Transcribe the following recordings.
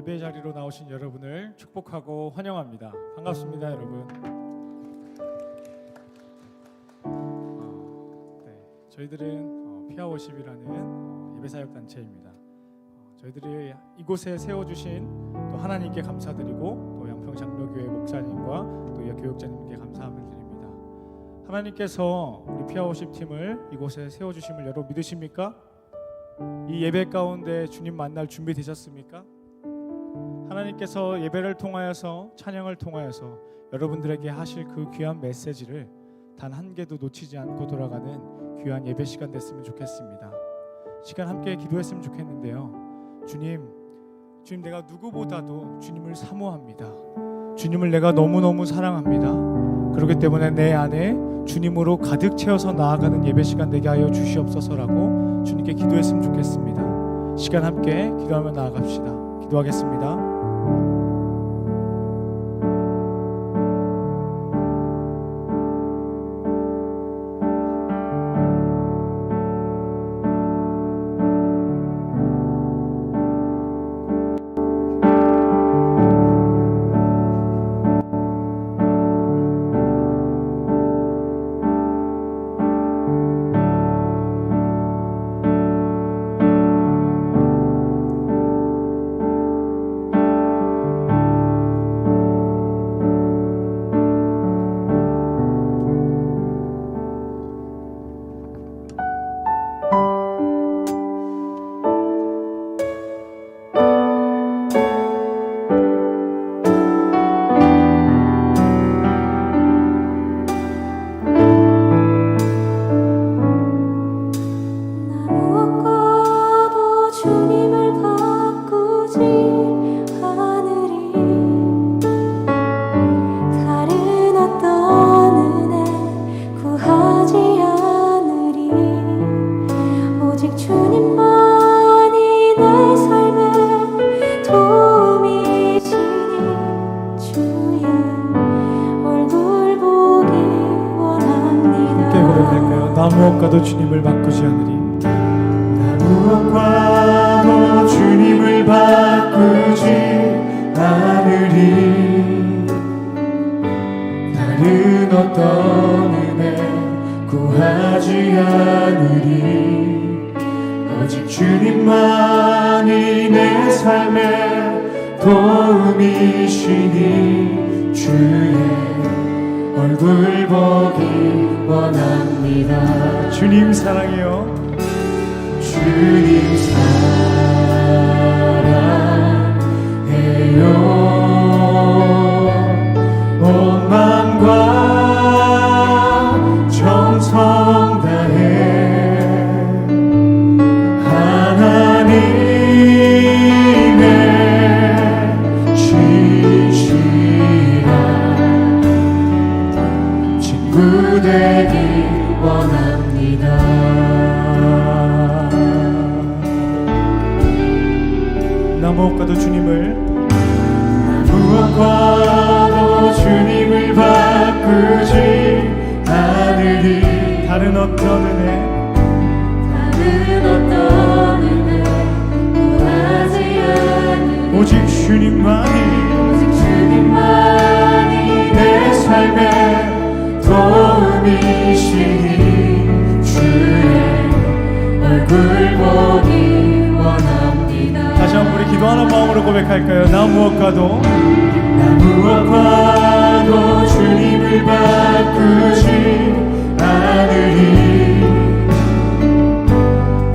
예배 자리로 나오신 여러분을 축복하고 환영합니다. 반갑습니다, 여러분. 저희들은 피아워십이라는 예배사역 단체입니다. 저희들이 이곳에 세워주신 또 하나님께 감사드리고 또 양평 장로교회 목사님과 또 교육자님께 감사함을 드립니다. 하나님께서 우리 피아워십 팀을 이곳에 세워주심을 여러분 믿으십니까? 이 예배 가운데 주님 만날 준비 되셨습니까? 하나님께서 예배를 통하여서 찬양을 통하여서 여러분들에게 하실 그 귀한 메시지를 단 한 개도 놓치지 않고 돌아가는 귀한 예배 시간 됐으면 좋겠습니다. 시간 함께 기도했으면 좋겠는데요. 주님 내가 누구보다도 주님을 사모합니다. 주님을 내가 너무너무 사랑합니다. 그렇기 때문에 내 안에 주님으로 가득 채워서 나아가는 예배 시간 되게 하여 주시옵소서라고 주님께 기도했으면 좋겠습니다. 시간 함께 기도하며 나아갑시다. 기도하겠습니다. 나 무엇과도 주님을 바꾸지 않으리. 나 무엇과도 주님을 바꾸지 않으리. 다른 어떤 은혜 구하지 않으리. 오직 주님만이 내 삶의 도움이시니 주의 얼굴 보기 원합니다. 주님 사랑해요. 주님 사랑해요. 온 마음과 정성 다해 하나님의 진실한 친구 되기 원합니다. 나 무엇과도 주님을 바꾸지 않으리. 다른 어떤 은혜 구하지 않으리. 오직 주님만이 내 삶의 도움이시니 주의 얼굴 보기 원합니다. 다시 한번 우리 기도하는 마음으로 고백할까요? 나 무엇과도 주님을 바꾸지 않으리.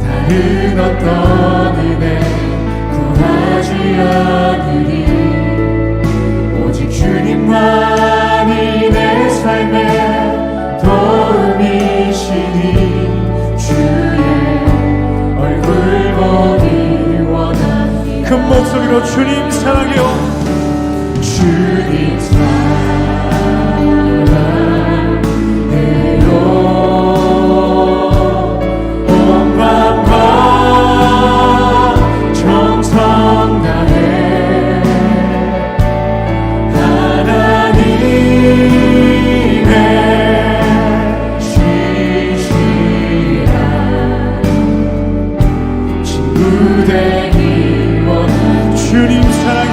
다른 어떤 은혜 구하지 않으리. 오직 주님만이 내 삶의 도움이시니 주의 얼굴 보기 원합니다. 큰 목소리로 주님 사랑해요. 주님 사랑해요. 온 마음과 정성 다해 하나님의 진실한 친구 되기 원합니다. 주님 사랑해요.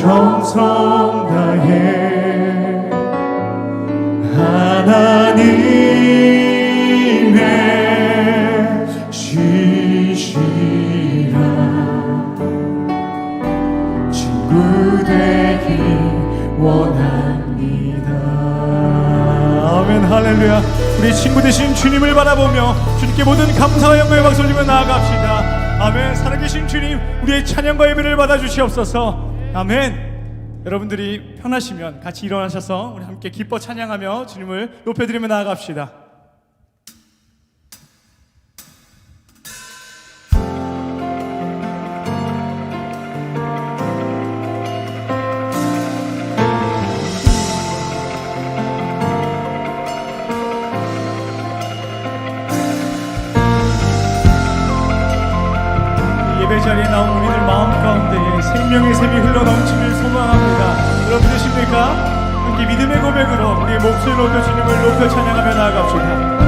정성 다해 하나님의 시시라 친구 되기 원합니다. 아멘. 할렐루야. 우리 친구 되신 주님을 바라보며 주님께 모든 감사와 영광의 박수 올리며 나아갑시다. 아멘. 살아계신 주님, 우리의 찬양과 예배를 받아주시옵소서. 아멘. 여러분들이 편하시면 같이 일어나셔서 우리 함께 기뻐 찬양하며 주님을 높여드리며 나아갑시다. 예배 자리에 나온 우리들 마음 가운데에 생명의 샘이 흘러넘치길 소망합니다. 여러분 되십니까? 함께 믿음의 고백으로 우리의 목소리를 높여 주님을 높여 찬양하며 나아갑시다.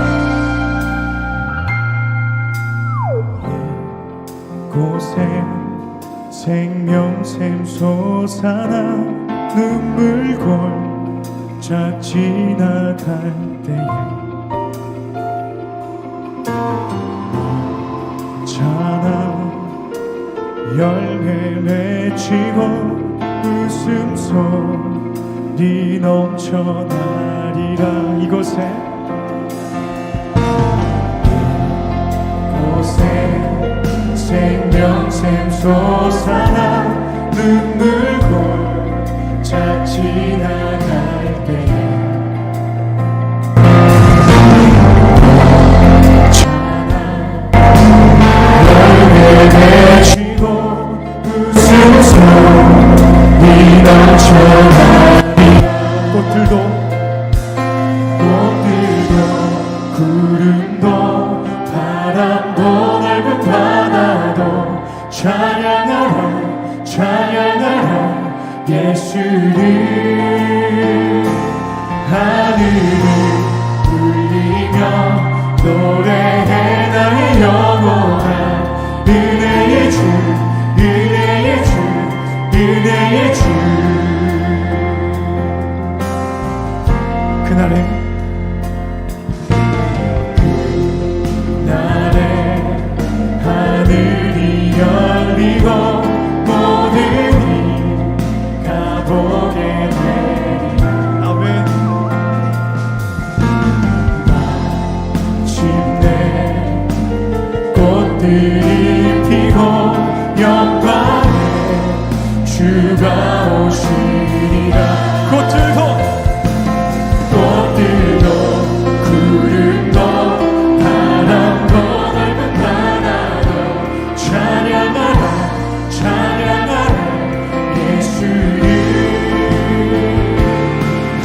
곳에 생명샘 솟아나 눈물 골짜 지나갈 때에 찬양 열매 맺히고 웃음소리 넘쳐나리라. 이곳에 생명샘 솟아나 눈물 골짜 지나갈 때에 꽃들도 구름도 바람도 넓은 바다도 찬양하라 찬양하라 예수를. 하늘을 울리며 노래해 나의 영혼아 은혜의 주 은혜의 주 은혜의 주. 그날에 하늘이 열리고 모든 이가 보게 되리라. 아멘. 마침내 꽃들이 피고 영광의 주가 오시리라. 꽃들도 구름도 바람도 넓은 바다도 찬양하라 찬양하라 예수를.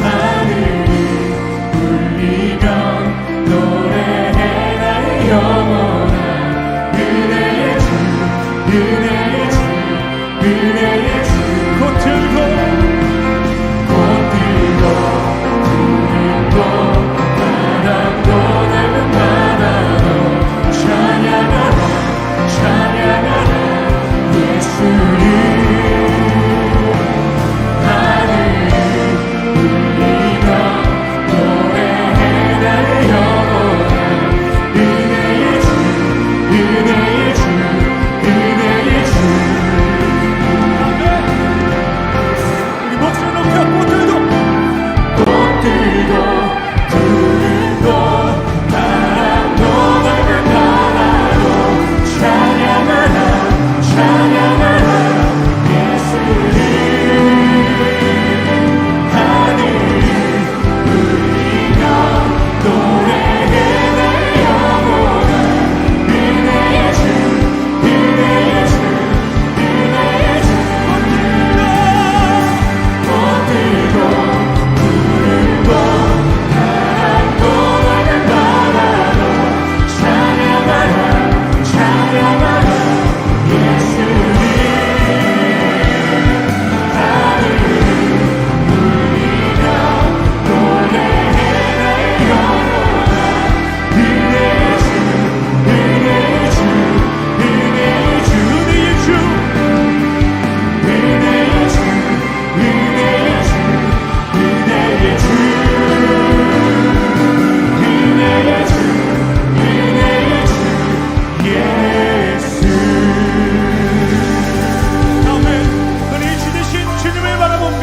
하늘이 울리며 노래해 나의 영혼아 은혜의 주 은혜의 주 은혜의 주. 꽃들도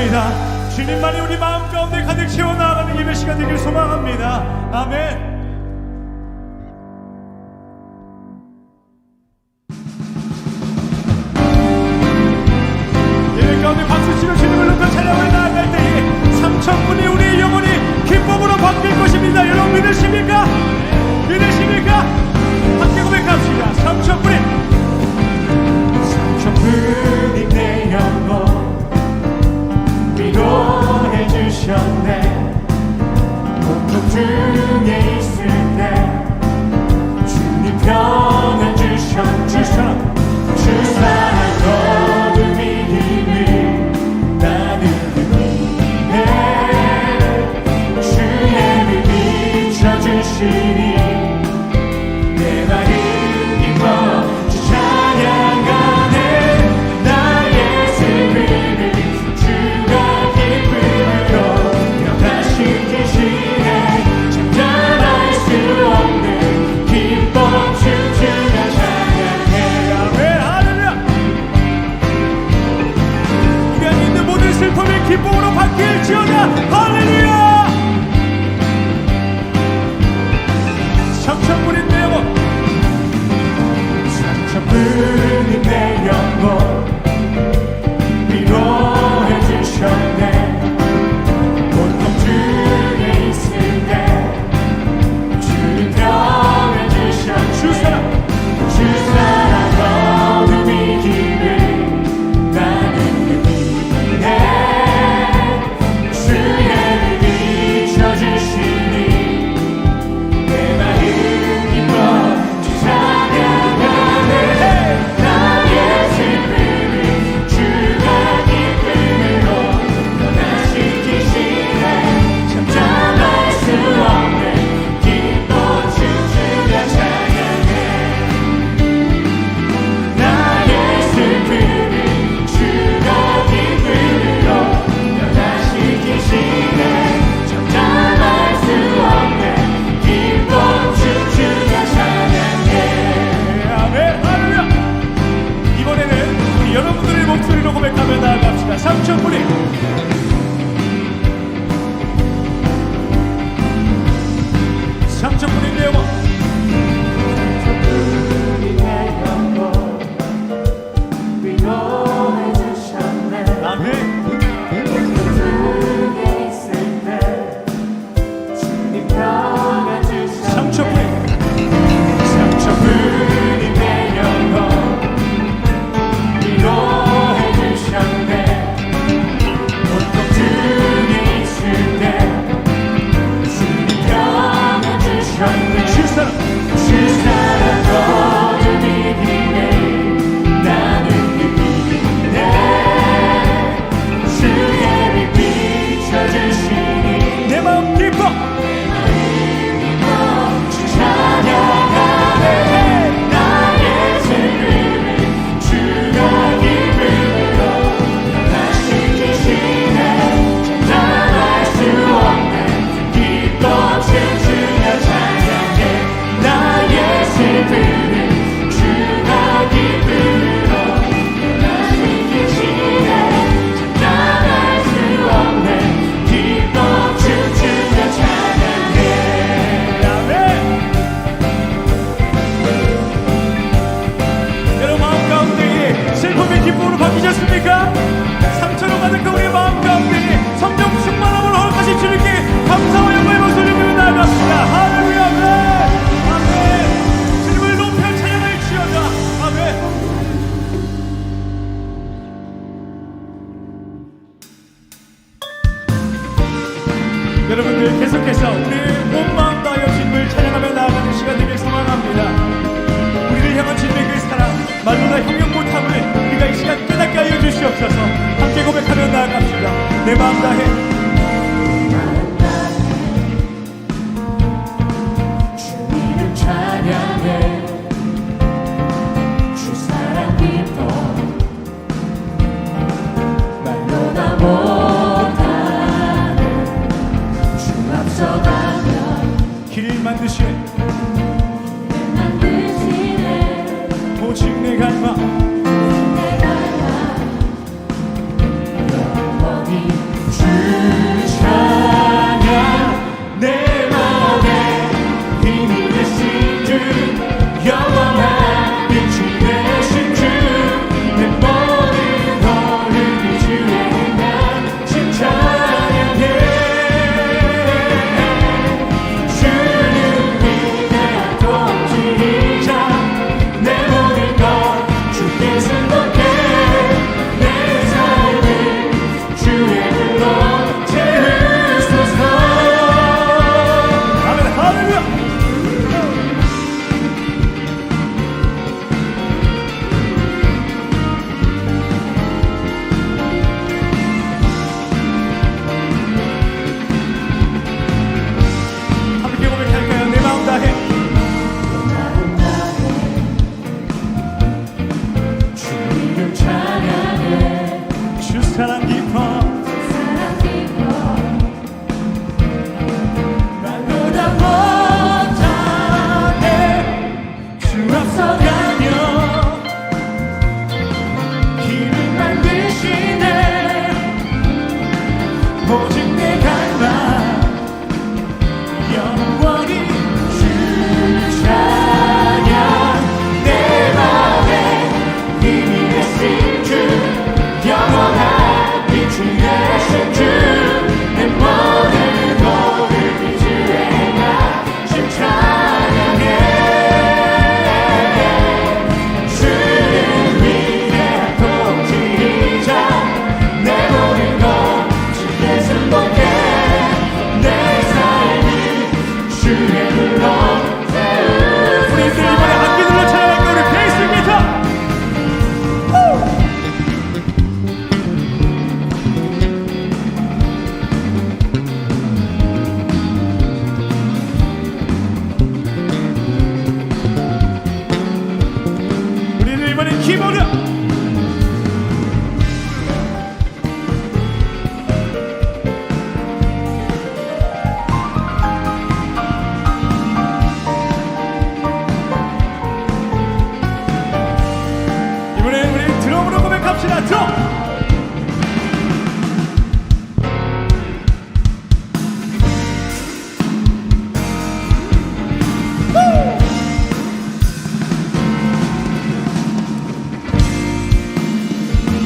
소망합니다. 주님만이 우리 마음 가운데 가득 채워 나가는 예배 시간 되길 소망합니다. 아멘. 예배 가운데 박수치며 주님을 높여 찬양을 나아갈 때에 삼천분이 우리의 영혼이 기쁨으로 바뀔 것입니다. 여러분 믿으십니까? 믿으십니까? 함께 고백합시다. 삼천분이 내 영혼 위로해 주셨네. 고통 중에 있을 때 주님 평안 주셨네. 주 사랑 어둠이 힘을 나는 느끼네. 주의 빛 비춰주시니 내 마음 기뻐 주 찬양하네. 나의 슬픔을 주가 기쁨으로 변화시키시네. 참담할 수 없는 기쁨 춤추며 찬양해. 아멘. 할렐루야. 우리 안에 있는 모든 슬픔이 기쁨으로 바뀔지어다. 할렐루야. 삼천분인 내 영혼, 삼천분인 내 영혼 위로해 주셨네. 고통 중에 있을 때 주님 평안 주셨네. 주 사랑 어둠이 힘을 나는 느끼네. 주의 빛 비춰주시니 내 마음 기뻐 주 찬양하네. 나의 슬픔을 주가 기쁨으로 변화시키시네. 참담할 수 없는 기쁨 춤추며 찬양해. 나의 슬픔을 주가 기쁨으로 변화시키시네. 참담할 수 없는 기쁨 춤추며 찬양해. 아멘. 할렐루야. 이번에는 우리 여러분들의 목소리로 고백하며 나아갑시다. 삼천분이 삼천분인 내 영혼, 내 영혼 위로해 주셨네. 아멘. 중에 있을 때 주님 평안 주셨네. 삼천분이 내 영혼 위로해 주셨네. 고통 중에 있을 때 주님 평안 주셨네. 주 사랑 어둠이 힘을 나는 느끼네. 주의 빛 비춰주시니 내 마음 기뻐. 주 찬양하네. 나의 슬픔을 주가 기쁨으로 변화시키시네. 참담할 수 없는 기쁨 춤추며 찬양해. 나의 슬픔을 주가 기쁨으로 변화시키시네. 참담할 수 없는 기쁨 춤추며 찬양해. 아멘. 여러분 마음 가운데 슬픔이 기쁨으로 바뀌셨습니까? 상처로 가득한 우리 마음 가운데 성령 충만함을 허락하신 주님께 감사와 영광의 목소리를 부르며 나아갑시다. 할렐루야. 아멘. 아멘. 주님을 높여 찬양할지어다. 아멘. 여러분들 계속해서 우리의 몸 마음 다하여 주님을 찬양하며 나아가는 시간 되길 소망합니다. 우리를 향한 주님의 그 사랑 말로나 형용 못함을 우리가 이 시간 깨닫게 하여 주시옵소서. 함께 고백하며 나아갑시다. 내 마음 다해 주님을 찬양해. 주 사랑 기뻐 말로 다 못하네. 주 앞서가면 길을 만드시네. 만드시네. 오직 내 갈망 내 갈망 영원히 오직 내가 영원히 주를 찬양 내 맘에 힘이 되신 주 영원한 빛이 되신 주내 모든 것을 빛으로 행하신 찬양해 주는 위대한 통치자 내 모든 것 주께 승복해 내 삶이 주의 불러 우리 이제 이번에 함께 눌러 찬양할 우리 베이스 기타 우리는 이번엔 키보드 이번엔 우리 드럼으로 고백합시다. 드럼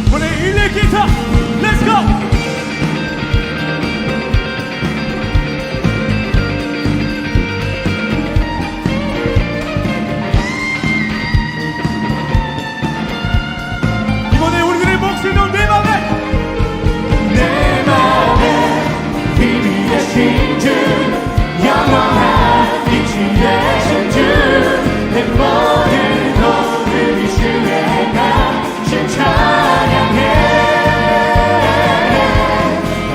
이번엔 일렉 기타 렛츠 고 이번에 우리들의 목소리도 내 맘에 내 맘에 힘이 되신 주 영원한 빛이 되신 주내 모든 것을 빛으로 행하신 찬양해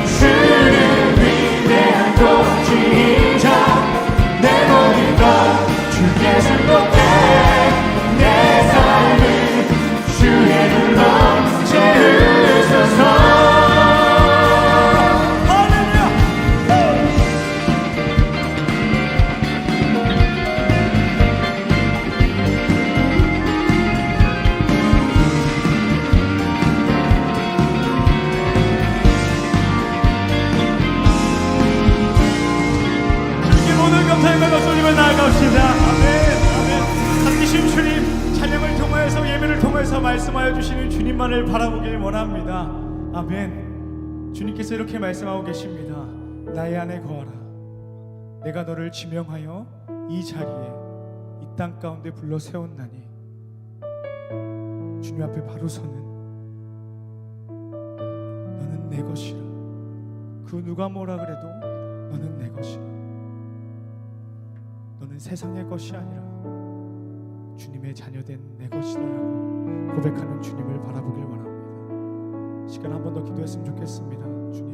주는 위대한 통치자 내 모든 것 주께 승복해 내 삶을 주의 불러 채우소서 할렐루야 주님께 모든 감사의 박수 올리며 나아갑시다. 아멘 아멘. 살리신 주님 찬양을 통하여서 예배를 통해서 말씀하여 주시는 주님만을 바라보길 원합니다. 아멘. 주님께서 이렇게 말씀하고 계십니다. 나의 안에 거하라. 내가 너를 지명하여 이 자리에 이 땅 가운데 불러 세웠나니 주님 앞에 바로 서는 너는 내 것이라. 그 누가 뭐라 그래도 너는 내 것이라. 너는 세상의 것이 아니라 주님의 자녀된 내 것이다라고 고백하는 주님을 바라보길 원합니다. 시간 한 번 더 기도했으면 좋겠습니다. 주님,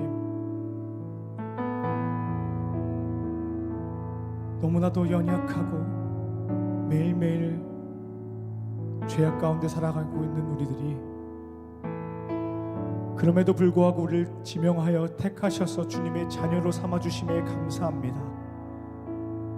너무나도 연약하고 매일매일 죄악 가운데 살아가고 있는 우리들이 그럼에도 불구하고 우리를 지명하여 택하셔서 주님의 자녀로 삼아주심에 감사합니다.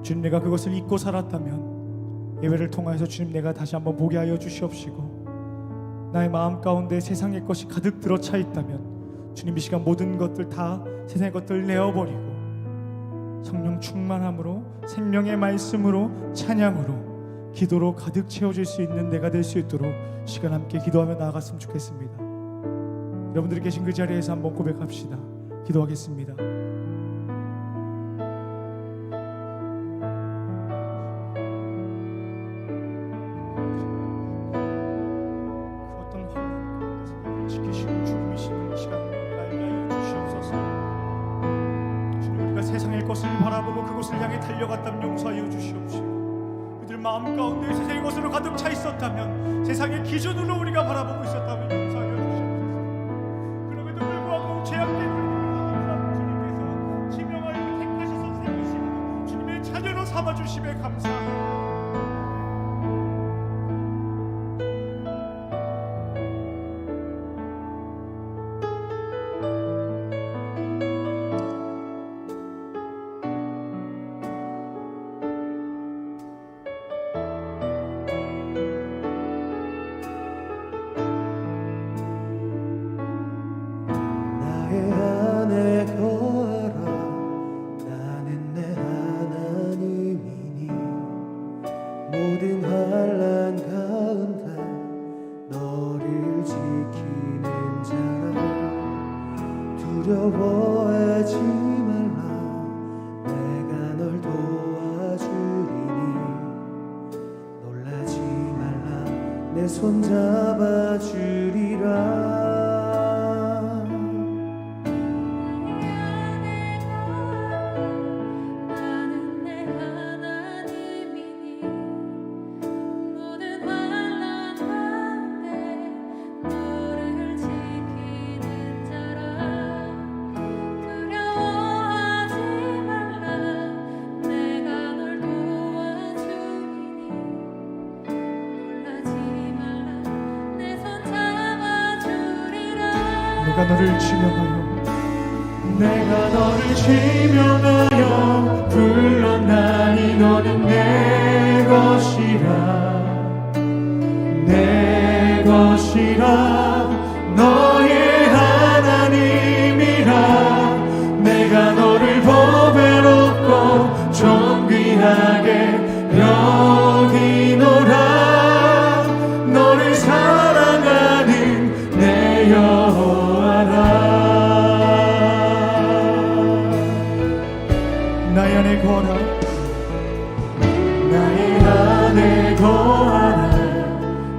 주님, 내가 그것을 잊고 살았다면 예배를 통하여서 주님 내가 다시 한번 보게 하여 주시옵시고, 나의 마음 가운데 세상의 것이 가득 들어차 있다면 주님 이 시간 모든 것들 다 세상의 것들을 내어버리고 성령 충만함으로 생명의 말씀으로 찬양으로 기도로 가득 채워질 수 있는 내가 될 수 있도록 시간 함께 기도하며 나아갔으면 좋겠습니다. 여러분들이 계신 그 자리에서 한번 고백합시다. 기도하겠습니다. 지키시는 주님이시는 이 시간 알게 하여 주시옵소서. 주님, 우리가 세상의 것을 바라보고 그곳을 향해 달려갔다면 용서하여 주시옵시고, 그들 마음 가운데 세상의 것으로 가득 차 있었다면, 세상의 기준으로 우리가 바라보고 있었다면 용서하여 주시옵소서. 그럼에도 불구하고 죄악된 주님께서 지명하여 택하셔서 세우시고 주님의 자녀로 삼아주심에 감사합니다. 나의 안에 두려워하지 말라 내가 널 도와주리니 놀라지 말라 내 손 잡아주리라 나는 내 하나님이니 모든 환난 가운데 너를 지키는 자라 두려워하지 말라 내가 널 도와주리니 놀라지 말라 내 손 잡아주리라 내가 너를 지명하여 내가 너를 지명하여 불렀나니 너는 내 것이라 내 것이라 너의 하나님이라 내가 너를 보배롭고 존귀하게 여기노라 너를 사랑하는 내 여호와라 나의 안에 거하라 나의 안에 거하라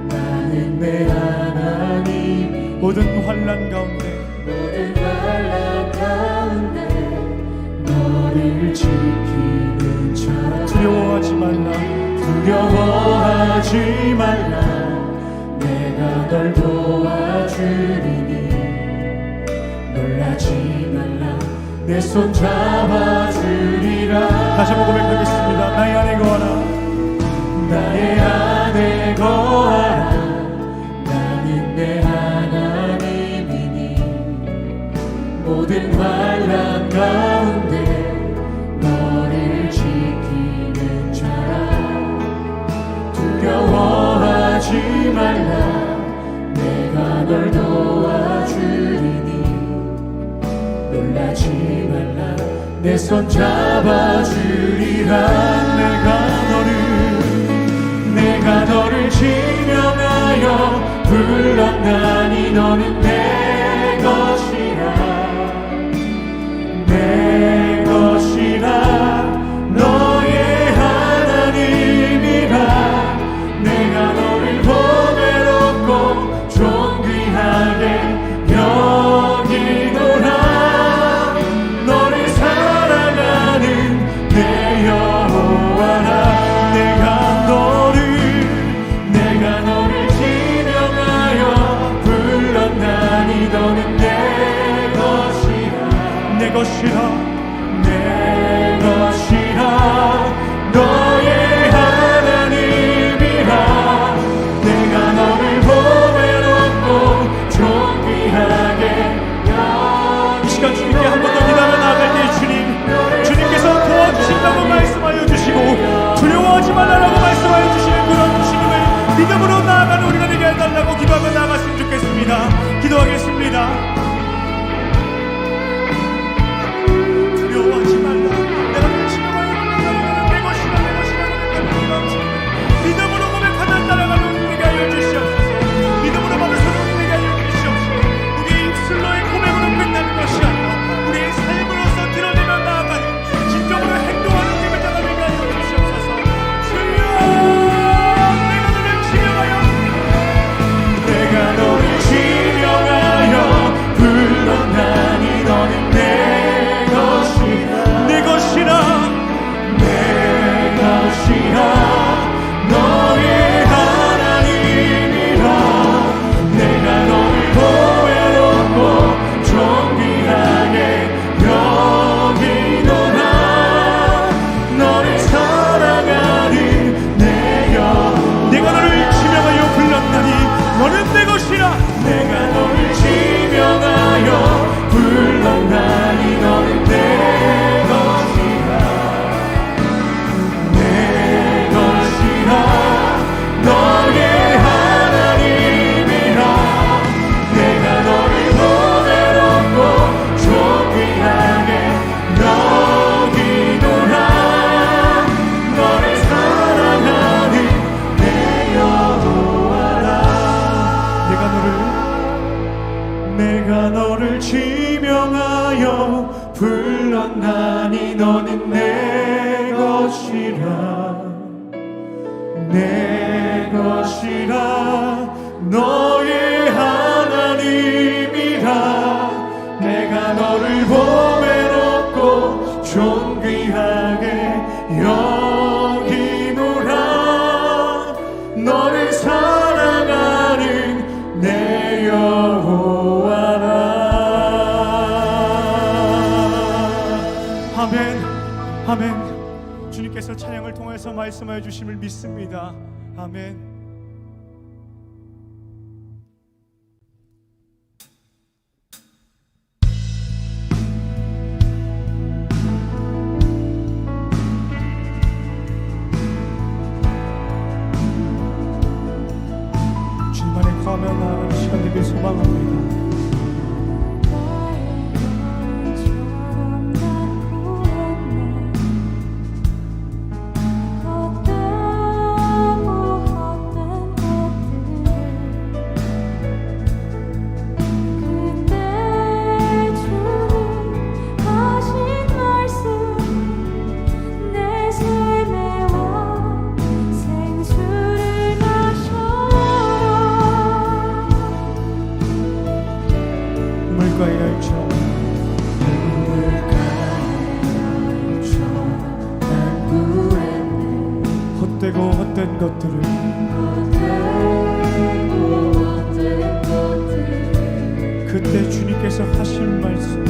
나는 내 하나님이 모든 환난 가운데 모든 환난 가운데 너를 지키는 자라 두려워하지 말라 두려워하지 말라 내가 널 도와주리니 놀라지 말라 내 손 잡아주리라 다시 한번 고백하겠습니다. 나의 안에 거하라 나의 안에 거하라 나는 내 하나님이니 모든 환난 가운데 너를 지키는 자라 두려워하지 말라 내가 널 도와주리니 놀라지 말라 내 손 잡아주리라 내가 너를 지명하여 불렀나니 너는 내 것이라 내 것이라 너의 하나님이라 내가 너를 보배롭고 존귀하게 여기노라 너를 사랑하는 내 여호와라 내가 너를 지명하여 불렀나니 너는 내 것이라 너의 하나님이라 내가 너를 보배롭고 존귀하게 이 시간 주님께 한 번 더 기도하며 나아갈 때 주님께서 도와주신다고 말씀하여 주시고 두려워하지 말라라고 말씀하여 주시는 그런 주님을 믿음으로 나아가는 우리가 되게 해달라고 기도하며 나아갔으면 좋겠습니다. 기도하겠습니다. 두려워하지 말라 내가 지금하여 내 것이라 믿음으로 고백하며 따라가는 우리가 하여 주시옵소서. 믿음으로 받은 소리 우리가 하여 주시옵소서. 우리의 입술로의 고백으로 끝나는 것이 아니라 우리의 위하여 불렀나니 너는 내 것이라 내 것이라 너의 하나님이라 내가 너를 보배롭고 존귀하게 여기노라 너를 사랑하는 내 여호와라. 아멘 아멘. 주님께서 찬양을 통해서 말씀하여 주심을 믿습니다. 아멘. 주님 안에 거하며 나아가는 시간 되길 소망합니다. 물가에 열쳐 헛되고 헛된 것들을 그때 주님께서 하신 말씀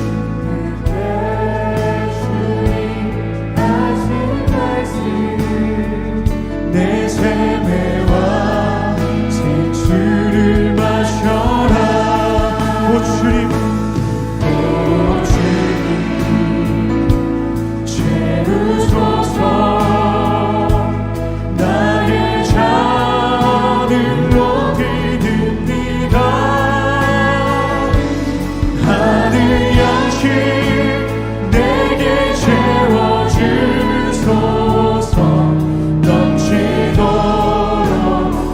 내 샘에와 생수를 마셔라. 오 주님 채우소서 나의 잔을 높이 듭니다. 하늘 양식 내게 채워주소서 넘치도록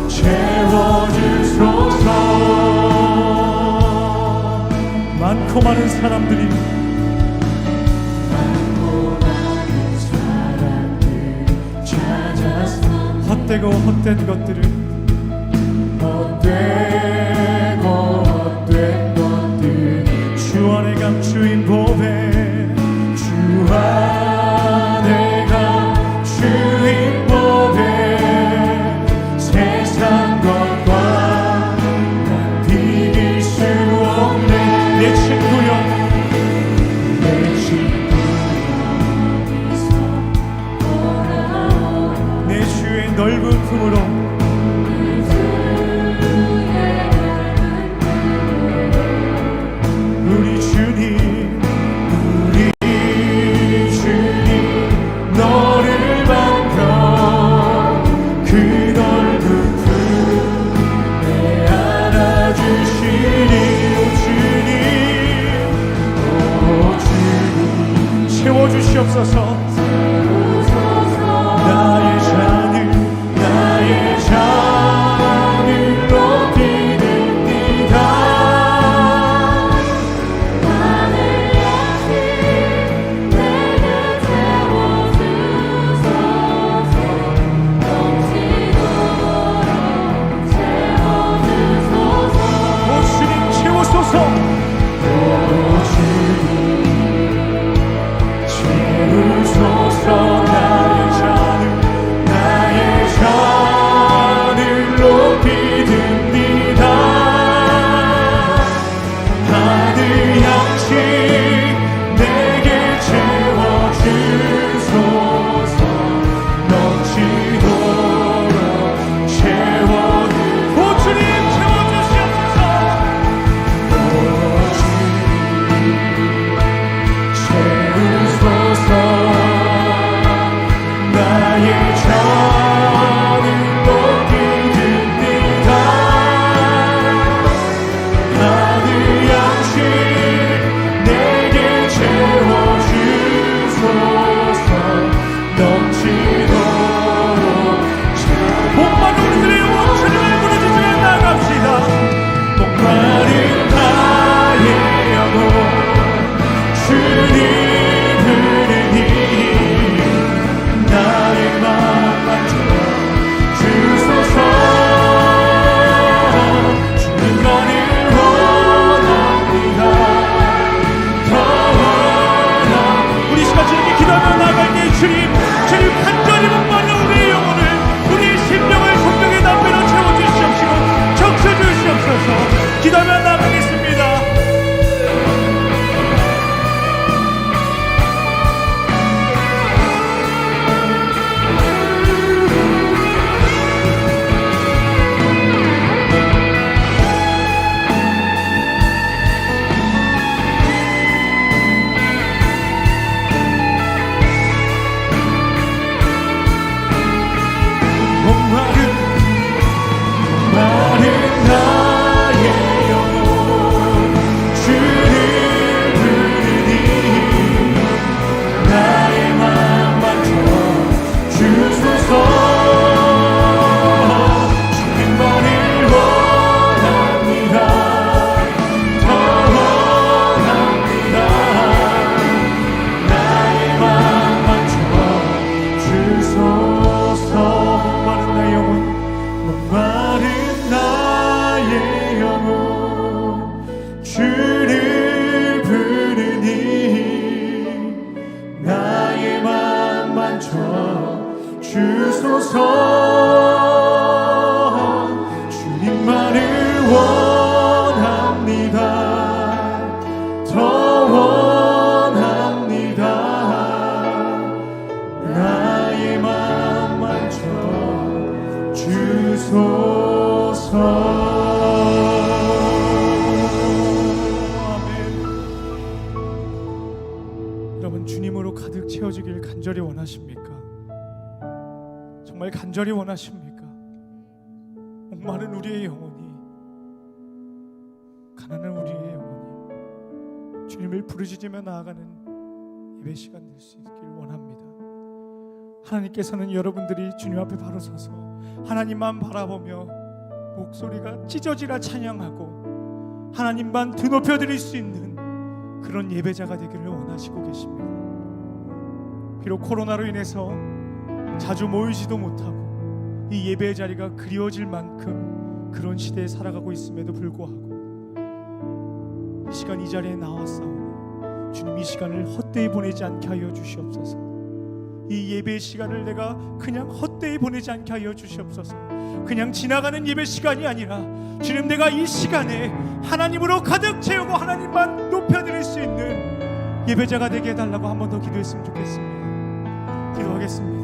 채워주소서. 많고 많은 사람들이 헛되고 헛된 것들을 헛되고 헛된 것들 주 안에 감추인 보배 주 안에 감추인 보배 세상 것과 난 비길 수 없네. 내 친구여 내 친구 내 주의 넓은 품으로 우리 주님 우리 주님 너를 반겨 그 넓은 품에 안아주시니 오 주님 채워주시옵소서. 나의 잔을 높이 듭니다. 오 주님 채우소서. 오 주님 채우소서 주님만을 원합니다. 더 원합니다. 나의 마음 만져 주소서. 아멘. 여러분, 주님으로 가득 채워지길 간절히 원하십니까? 정말 간절히 원하십니까? 목마른 우리의 영혼이, 가난한 우리의 영혼이 주님을 부르짖으며 나아가는 예배 시간 될 수 있길 원합니다. 하나님께서는 여러분들이 주님 앞에 바로 서서 하나님만 바라보며 목소리가 찢어지라 찬양하고 하나님만 드높여 드릴 수 있는 그런 예배자가 되기를 원하시고 계십니다. 비록 코로나로 인해서 자주 모이지도 못하고 이 예배의 자리가 그리워질 만큼 그런 시대에 살아가고 있음에도 불구하고 이 시간 이 자리에 나왔사오니 주님 이 시간을 헛되이 보내지 않게 하여 주시옵소서. 이 예배의 시간을 내가 그냥 헛되이 보내지 않게 하여 주시옵소서. 그냥 지나가는 예배 시간이 아니라 주님, 내가 이 시간에 하나님으로 가득 채우고 하나님만 높여드릴 수 있는 예배자가 되게 해달라고 한 번 더 기도했으면 좋겠습니다. 기도하겠습니다.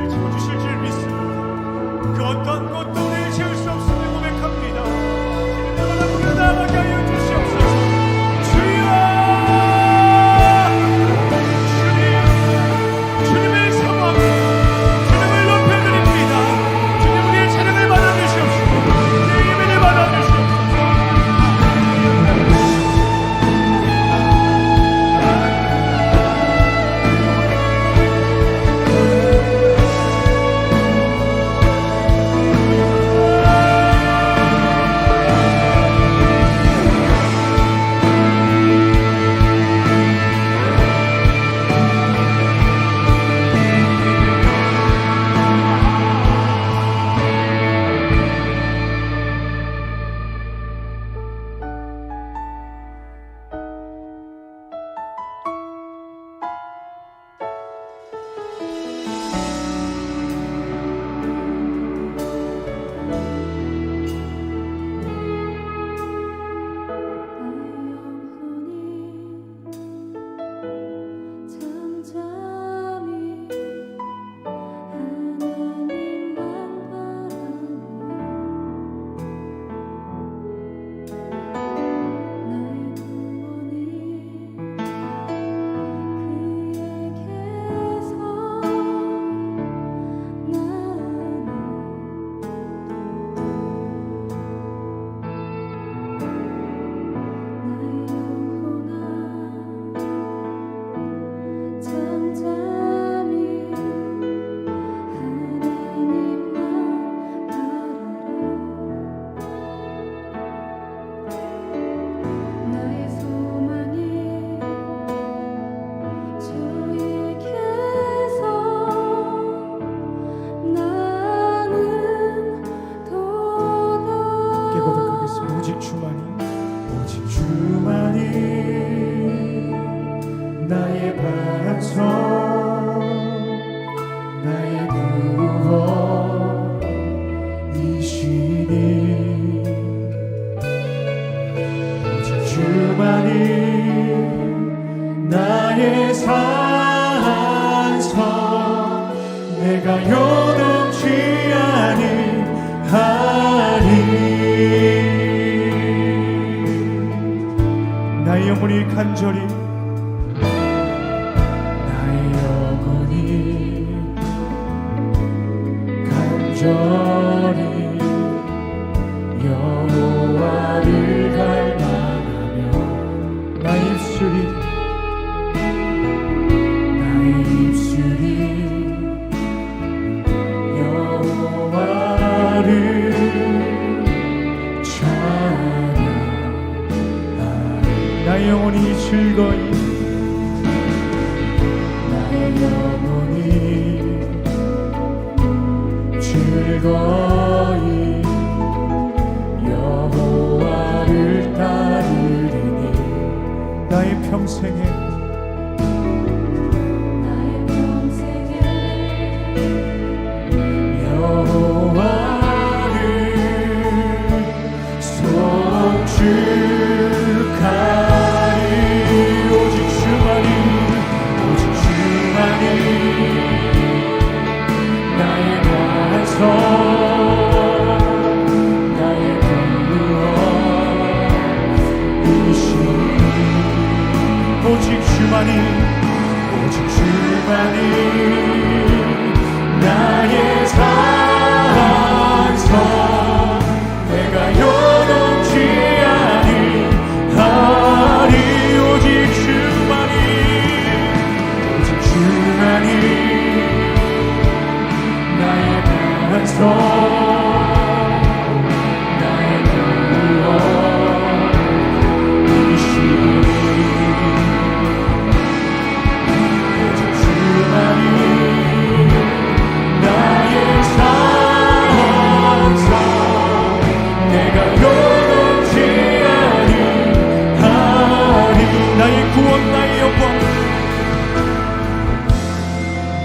채워주실 줄 믿습니다. 그 어떤 것도 우리를 채울 수 없음을 고백합니다. 주님께서 우리를 나아가게 하여 주시옵소서. 주여, 주님을 사모하며 주님을 높여드립니다. 주님, 우리의 찬양을 받아주시옵소서. 내 예배를 받아주시옵소서. 나의 반성, 나의 구원이시니 오직 주만이 나의 산성, 내가 요동치 아니하리. 나의 영혼이 간절히 여호와를 갈망하며 나의 입술이 여호와를 찬양하리. 나의 영혼이 즐거이 즐거이 여호와를 따르리니 나의 평생에 주만이 오직 주만이 나의 산성 내가 요동치 아니하리 오직 주만이 나의 반성 나의 구원이시니 오직 주만이 나의 산성 내가 요동치 아니하리 나의 구원 나의 영광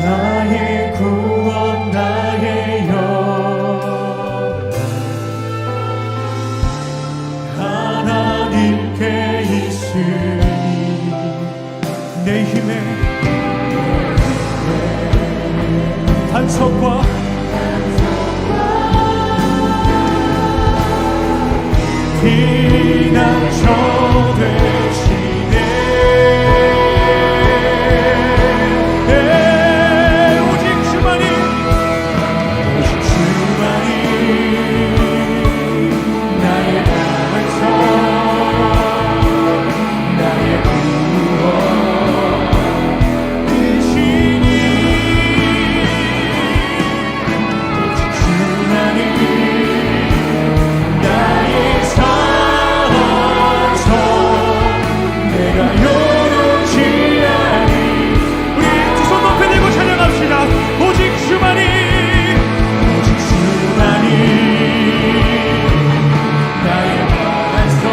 나의 구원 나의 영광 하나님께 있으니 내 힘에 반석과 피난처 되시네 오직 주만이 나의 반석 나의 구원이시니 오직 주만이 나의 산성 내가 요동치 아니 우리 두 손 높이 들고 찬양합시다 오직 주만이 나의 반석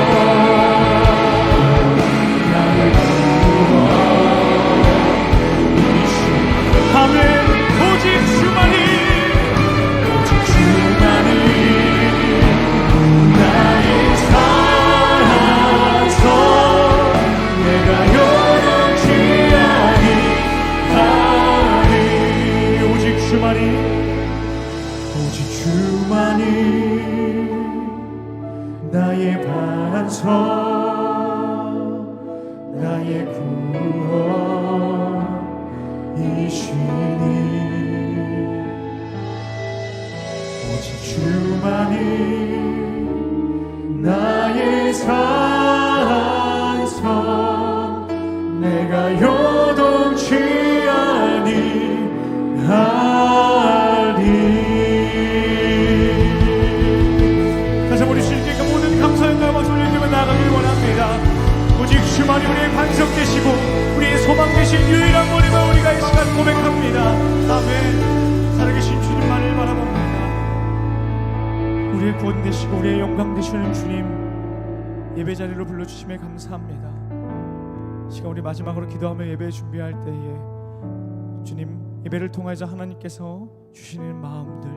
나의 구원이시니 아멘 오직 주만이 나의 산성 내가 요동치 아니하리 오직 주만이 나의 반석 나의 구원이시니 오직 주만이 나의 산성 내가 요동치 아니하리 다시 한번 우리 주님께 모든 감사의 마음을 돌려드리며 나아가길 원합니다 오직 주만이 우리의 반석 되시고 우리의 소망 되신 유일한 분임을 우리가 이 시간 고백합니다 아멘 살아계신 주님만을 바라봅니다 우리의 구원 되시고 우리의 영광 되시는 주님 예배 자리로 불러주심에 감사합니다 시간 우리 마지막으로 기도하며 예배 준비할 때에 주님 예배를 통해서 하나님께서 주시는 마음들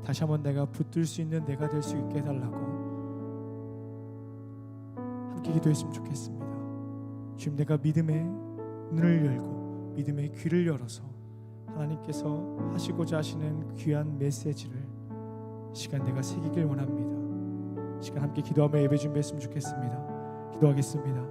다시 한번 내가 붙들 수 있는 내가 될 수 있게 해달라고 함께 기도했으면 좋겠습니다 주님 내가 믿음의 눈을 열고 믿음의 귀를 열어서 하나님께서 하시고자 하시는 귀한 메시지를 시간 내가 새기길 원합니다 시간 함께 기도하며 예배 준비했으면 좋겠습니다 기도하겠습니다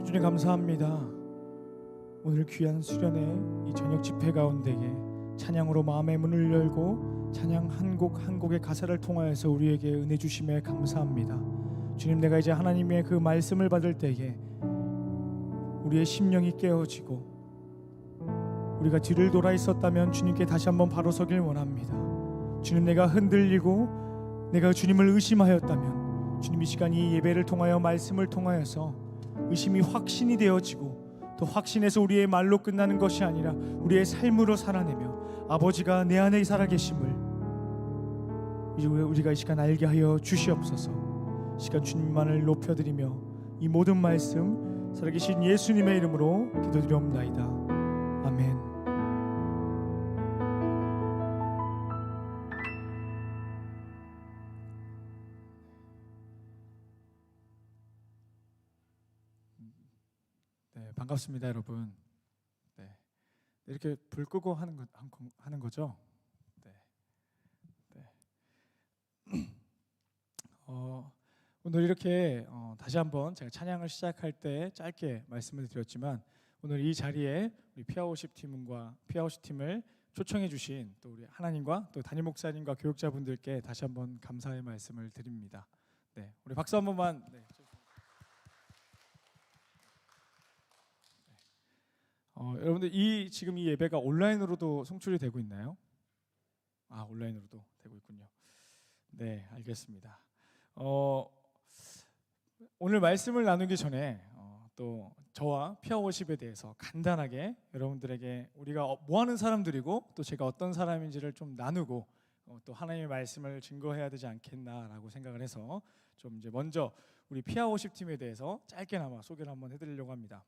주님 감사합니다. 오늘 귀한 수련회 이 저녁 집회 가운데에 찬양으로 마음의 문을 열고 찬양 한 곡 한 곡의 가사를 통하여서 우리에게 은혜 주심에 감사합니다. 주님, 내가 이제 하나님의 그 말씀을 받을 때에 우리의 심령이 깨어지고 우리가 뒤를 돌아 있었다면 주님께 다시 한번 바로 서길 원합니다. 주님, 내가 흔들리고 내가 주님을 의심하였다면 주님, 이 시간 이 예배를 통하여 말씀을 통하여서 의심이 확신이 되어지고 또 확신에서 우리의 말로 끝나는 것이 아니라 우리의 삶으로 살아내며 아버지가 내 안에 살아계심을 이제 우리가 이 시간 알게 하여 주시옵소서. 이 시간 주님만을 높여드리며 이 모든 말씀 살아계신 예수님의 이름으로 기도드리옵나이다. 아멘. 네, 반갑습니다, 여러분. 네, 이렇게 불 끄고 하는 거죠. 네, 네. 오늘 이렇게 다시 한번 제가 찬양을 시작할 때 짧게 말씀을 드렸지만 오늘 이 자리에 우리 피아워십 팀을 초청해 주신 또 우리 하나님과 또 담임 목사님과 교육자분들께 다시 한번 감사의 말씀을 드립니다. 네, 우리 박수 한 번만. 네. 여러분들 지금 이 예배가 온라인으로도 송출이 되고 있나요? 아, 온라인으로도 되고 있군요. 네, 알겠습니다. 오늘 말씀을 나누기 전에 또 저와 피아워십에 대해서 간단하게 여러분들에게 우리가 뭐 하는 사람들이고 또 제가 어떤 사람인지를 좀 나누고 또 하나님의 말씀을 증거해야 되지 않겠나라고 생각을 해서 좀 이제 먼저 우리 피아워십 팀에 대해서 짧게나마 소개를 한번 해드리려고 합니다.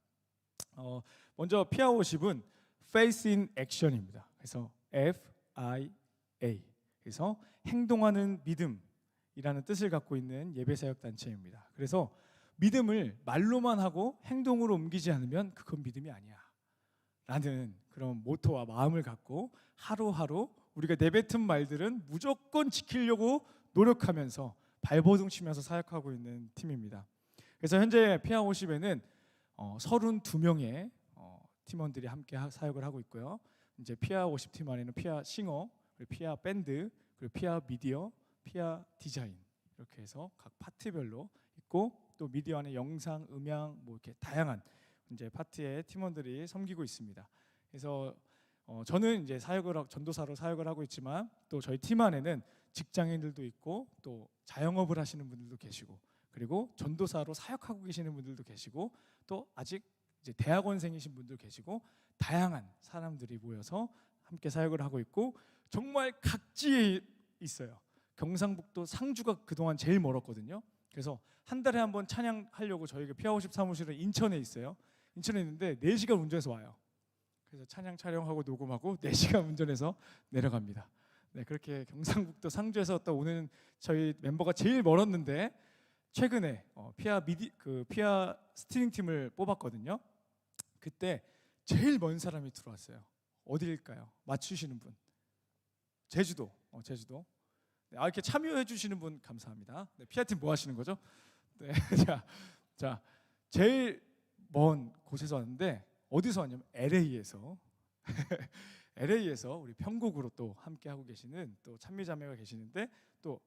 먼저 피아워십은 Faith in Action입니다. 그래서 FIA, 그래서 행동하는 믿음이라는 뜻을 갖고 있는 예배사역 단체입니다. 그래서 믿음을 말로만 하고 행동으로 옮기지 않으면 그건 믿음이 아니야 라는 그런 모토와 마음을 갖고 하루하루 우리가 내뱉은 말들은 무조건 지키려고 노력하면서 발버둥 치면서 사역하고 있는 팀입니다. 그래서 현재 피아워십에는 32명의 팀원들이 함께 사역을 하고 있고요. 이제 피아워십 팀 안에는 피아 싱어, 그리고 피아 밴드, 그리고 피아 미디어, 피아 디자인 이렇게 해서 각 파트별로 있고 또 미디어 안에 영상, 음향 뭐 이렇게 다양한 이제 파트의 팀원들이 섬기고 있습니다. 그래서 저는 이제 전도사로 사역을 하고 있지만 또 저희 팀 안에는 직장인들도 있고 또 자영업을 하시는 분들도 계시고 그리고 전도사로 사역하고 계시는 분들도 계시고 또 아직 이제 대학원생이신 분들 계시고 다양한 사람들이 모여서 함께 사역을 하고 있고 정말 각지에 있어요. 경상북도 상주가 그동안 제일 멀었거든요. 그래서 한 달에 한 번 찬양하려고 저희가 피아워십 사무실은 인천에 있어요. 인천에 있는데 4시간 운전해서 와요. 그래서 찬양 촬영하고 녹음하고 4시간 운전해서 내려갑니다. 네, 그렇게 경상북도 상주에서 또 오는 저희 멤버가 제일 멀었는데 최근에 피아 스트링 팀을 뽑았거든요. 그때 제일 먼 사람이 들어왔어요. 어디일까요? 맞추시는 분. 제주도. 네, 이렇게 참여해 주시는 분 감사합니다. 네, 피아 팀 뭐 하시는 거죠? 네, 자, 제일 먼 곳에서 왔는데 어디서 왔냐면 LA에서 LA에서 우리 편곡으로 또 함께 하고 계시는 또 찬미자매가 계시는데 또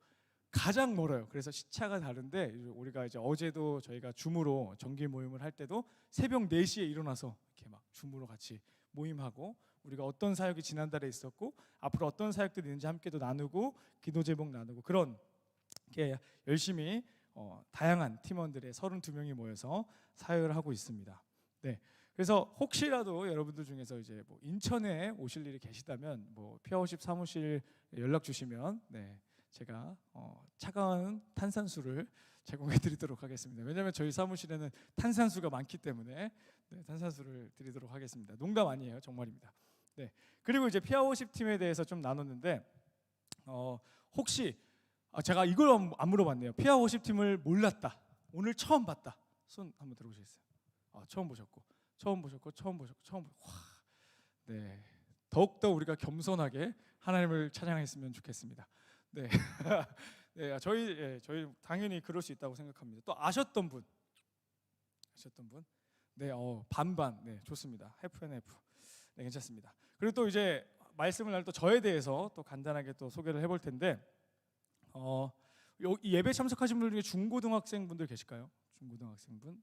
가장 멀어요. 그래서 시차가 다른데 우리가 이제 어제도 저희가 줌으로 정기 모임을 할 때도 새벽 4시에 일어나서 이렇게 막 줌으로 같이 모임하고 우리가 어떤 사역이 지난달에 있었고 앞으로 어떤 사역들이 있는지 함께도 나누고 기도 제목 나누고 그런 게 열심히 다양한 팀원들의 32명이 모여서 사역을 하고 있습니다. 네. 그래서 혹시라도 여러분들 중에서 이제 뭐 인천에 오실 일이 계시다면 뭐 피아워십 사무실 연락 주시면 네. 제가 차가운 탄산수를 제공해 드리도록 하겠습니다. 왜냐하면 저희 사무실에는 탄산수가 많기 때문에 네, 탄산수를 드리도록 하겠습니다. 농담 아니에요, 정말입니다. 네. 그리고 이제 피아워십 팀에 대해서 좀 나눴는데 혹시 제가 이걸 안 물어봤네요. 피아워십 팀을 몰랐다, 오늘 처음 봤다. 손 한번 들어보시겠어요? 처음 보셨고. 와, 네. 더욱더 우리가 겸손하게 하나님을 찬양했으면 좋겠습니다. 네, 네, 저희 당연히 그럴 수 있다고 생각합니다. 또 아셨던 분, 네, 반반, 네, 좋습니다. F and F, 네, 괜찮습니다. 그리고 또 이제 말씀을 나눌 또 저에 대해서 또 간단하게 또 소개를 해볼 텐데, 이 예배 참석하신 분들 중에 중고등학생분들 계실까요? 중고등학생분?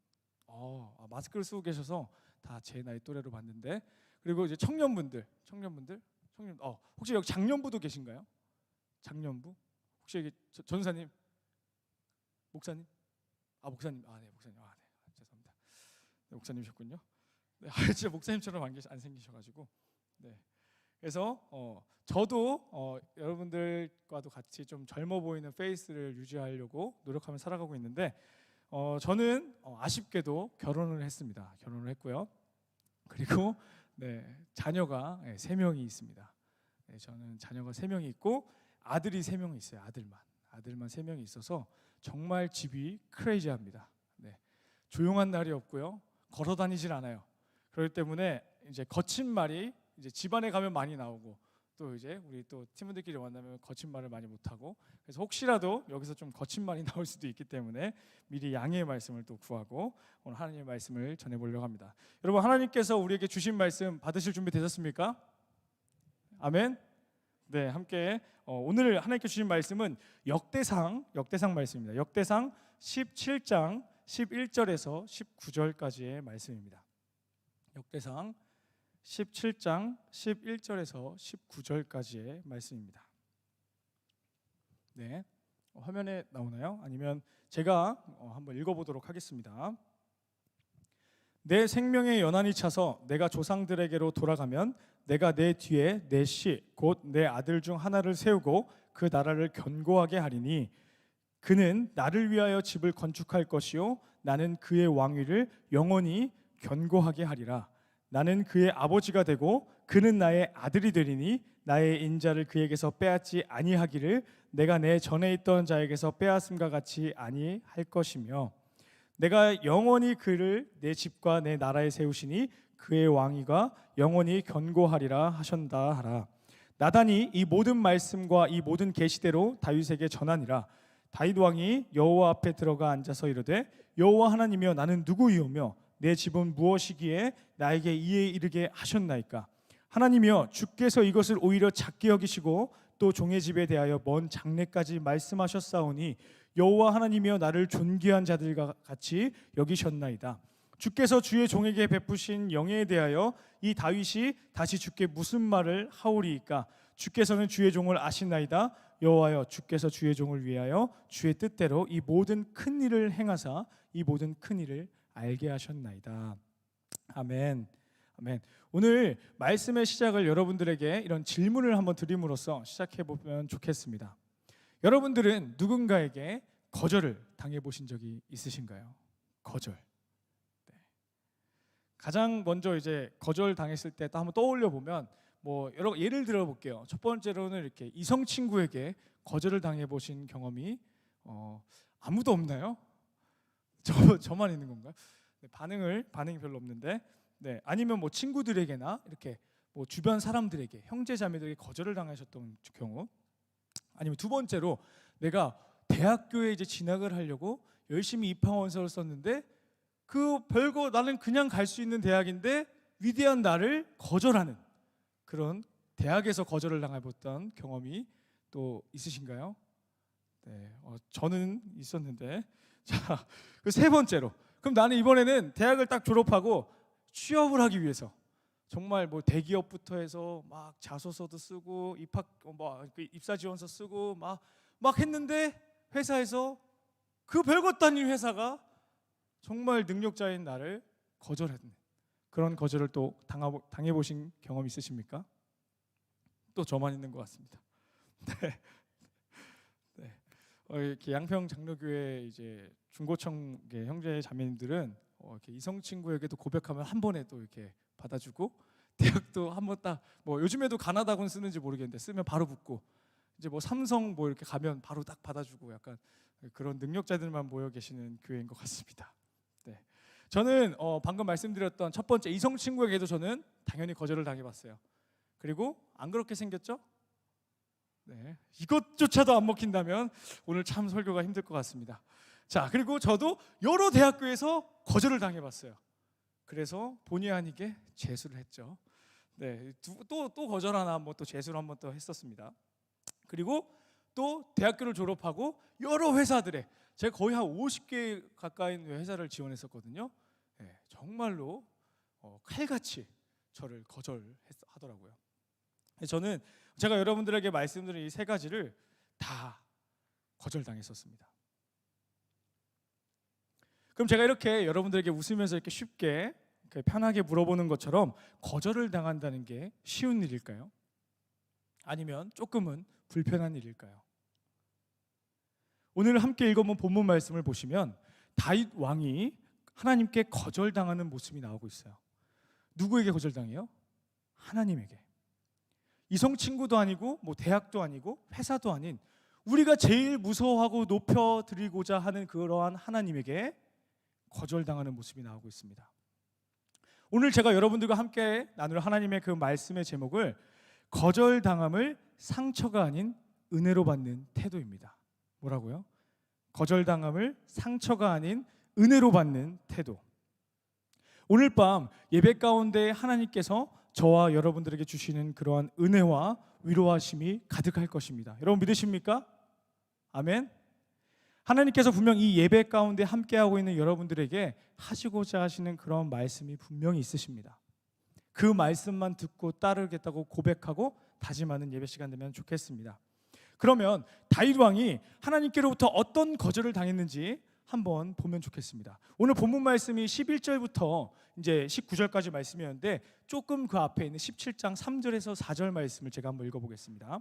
마스크를 쓰고 계셔서 다 제 나이 또래로 봤는데, 그리고 이제 청년분들, 혹시 여기 장년부도 계신가요? 장년부? 혹시 여기 전사님, 목사님? 목사님, 네, 목사님, 네, 죄송합니다. 네, 목사님이셨군요. 네, 진짜 목사님처럼 안 생기셔가지고, 네. 그래서 저도 여러분들과도 같이 좀 젊어 보이는 페이스를 유지하려고 노력하며 살아가고 있는데, 저는 아쉽게도 결혼을 했습니다. 결혼을 했고요. 그리고 네, 자녀가 3명이 있습니다. 네, 저는 자녀가 3명이 있고 아들이 3명이 있어요. 아들만 3명이 있어서 정말 집이 크레이지합니다. 네, 조용한 날이 없고요. 걸어 다니질 않아요. 그렇기 때문에 이제 거친 말이 이제 집안에 가면 많이 나오고, 또 이제 우리 또 팀원들끼리 만나면 거친 말을 많이 못 하고, 그래서 혹시라도 여기서 좀 거친 말이 나올 수도 있기 때문에 미리 양해의 말씀을 또 구하고 오늘 하나님의 말씀을 전해 보려고 합니다. 여러분, 하나님께서 우리에게 주신 말씀 받으실 준비 되셨습니까? 아멘. 네, 함께 오늘 하나님께 주신 말씀은 역대상 말씀입니다. 역대상 17장 11절에서 19절까지의 말씀입니다. 역대상 17장 11절에서 19절까지의 말씀입니다. 네, 화면에 나오나요? 아니면 제가 한번 읽어보도록 하겠습니다. 내 생명의 연한이 차서 내가 조상들에게로 돌아가면 내가 내 뒤에 내 씨 곧 내 아들 중 하나를 세우고 그 나라를 견고하게 하리니 그는 나를 위하여 집을 건축할 것이요 나는 그의 왕위를 영원히 견고하게 하리라. 나는 그의 아버지가 되고 그는 나의 아들이 되리니 나의 인자를 그에게서 빼앗지 아니하기를 내가 내 전에 있던 자에게서 빼앗음과 같이 아니할 것이며 내가 영원히 그를 내 집과 내 나라에 세우시니 그의 왕위가 영원히 견고하리라 하셨다 하라. 나단이 이 모든 말씀과 이 모든 계시대로 다윗에게 전하니라. 다윗 왕이 여호와 앞에 들어가 앉아서 이르되 여호와 하나님이여 나는 누구이오며 내 집은 무엇이기에 나에게 이에 이르게 하셨나이까. 하나님이여 주께서 이것을 오히려 작게 여기시고 또 종의 집에 대하여 먼 장래까지 말씀하셨사오니 여호와 하나님이여 나를 존귀한 자들과 같이 여기셨나이다. 주께서 주의 종에게 베푸신 영예에 대하여 이 다윗이 다시 주께 무슨 말을 하오리이까. 주께서는 주의 종을 아시나이다. 여호와여 주께서 주의 종을 위하여 주의 뜻대로 이 모든 큰 일을 행하사 이 모든 큰 일을 알게 하셨나이다. 아멘. 아멘. 오늘 말씀의 시작을 여러분들에게 이런 질문을 한번 드림으로써 시작해 보면 좋겠습니다. 여러분들은 누군가에게 거절을 당해 보신 적이 있으신가요? 거절. 네. 가장 먼저 이제 거절 당했을 때 한번 떠올려 보면 여러 예를 들어 볼게요. 첫 번째로는 이렇게 이성 친구에게 거절을 당해 보신 경험이 아무도 없나요? 저만 있는 건가요? 네, 반응이 별로 없는데, 네, 아니면 친구들에게나 이렇게 주변 사람들에게 형제 자매들에게 거절을 당하셨던 경우, 아니면 두 번째로 내가 대학교에 이제 진학을 하려고 열심히 입학원서를 썼는데 그 별거 나는 그냥 갈 수 있는 대학인데 위대한 나를 거절하는 그런 대학에서 거절을 당해봤던 경험이 또 있으신가요? 네, 저는 있었는데. 자, 그 세 번째로, 그럼 나는 이번에는 대학을 딱 졸업하고 취업을 하기 위해서 정말 대기업부터 해서 막 자소서도 쓰고 입사 지원서 쓰고 막 했는데 회사에서 그 별것도 아닌 회사가 정말 능력자인 나를 거절했는 그런 거절을 또 당해보신 경험 있으십니까? 또 저만 있는 것 같습니다. 네. 네. 이렇게 양평 장로교회 이제 중고청계 형제 자매님들은 이렇게 이성 친구에게도 고백하면 한 번에 또 이렇게 받아주고, 대학도 한 번 딱 요즘에도 가나다군 쓰는지 모르겠는데 쓰면 바로 붙고, 이제 삼성 이렇게 가면 바로 딱 받아주고, 약간 그런 능력자들만 모여 계시는 교회인 것 같습니다. 네. 저는 방금 말씀드렸던 첫 번째 이성 친구에게도 저는 당연히 거절을 당해봤어요. 그리고 안 그렇게 생겼죠? 네, 이것조차도 안 먹힌다면 오늘 참 설교가 힘들 것 같습니다. 자, 그리고 저도 여러 대학교에서 거절을 당해봤어요. 그래서 본의 아니게 재수를 했죠. 네, 또 거절 하나 또 재수를 한번 또 했었습니다. 그리고 또 대학교를 졸업하고 여러 회사들에 제가 거의 한 50개 가까이 회사를 지원했었거든요. 정말로 칼같이 저를 거절하더라고요. 저는 제가 여러분들에게 말씀드린 이 세 가지를 다 거절당했었습니다. 그럼 제가 이렇게 여러분들에게 웃으면서 이렇게 쉽게 이렇게 편하게 물어보는 것처럼 거절을 당한다는 게 쉬운 일일까요? 아니면 조금은 불편한 일일까요? 오늘 함께 읽어본 본문 말씀을 보시면 다윗 왕이 하나님께 거절당하는 모습이 나오고 있어요. 누구에게 거절당해요? 하나님에게. 이성 친구도 아니고 뭐 대학도 아니고 회사도 아닌 우리가 제일 무서워하고 높여드리고자 하는 그러한 하나님에게 거절당하는 모습이 나오고 있습니다. 오늘 제가 여러분들과 함께 나눌 하나님의 그 말씀의 제목을 거절당함을 상처가 아닌 은혜로 받는 태도입니다. 뭐라고요? 거절당함을 상처가 아닌 은혜로 받는 태도. 오늘 밤 예배 가운데 하나님께서 저와 여러분들에게 주시는 그러한 은혜와 위로하심이 가득할 것입니다. 여러분 믿으십니까? 아멘. 하나님께서 분명 이 예배 가운데 함께하고 있는 여러분들에게 하시고자 하시는 그런 말씀이 분명히 있으십니다. 그 말씀만 듣고 따르겠다고 고백하고 다짐하는 예배 시간 되면 좋겠습니다. 그러면 다윗 왕이 하나님께로부터 어떤 거절을 당했는지 한번 보면 좋겠습니다. 오늘 본문 말씀이 11절부터 이제 19절까지 말씀이었는데 조금 그 앞에 있는 17장 3절에서 4절 말씀을 제가 한번 읽어보겠습니다.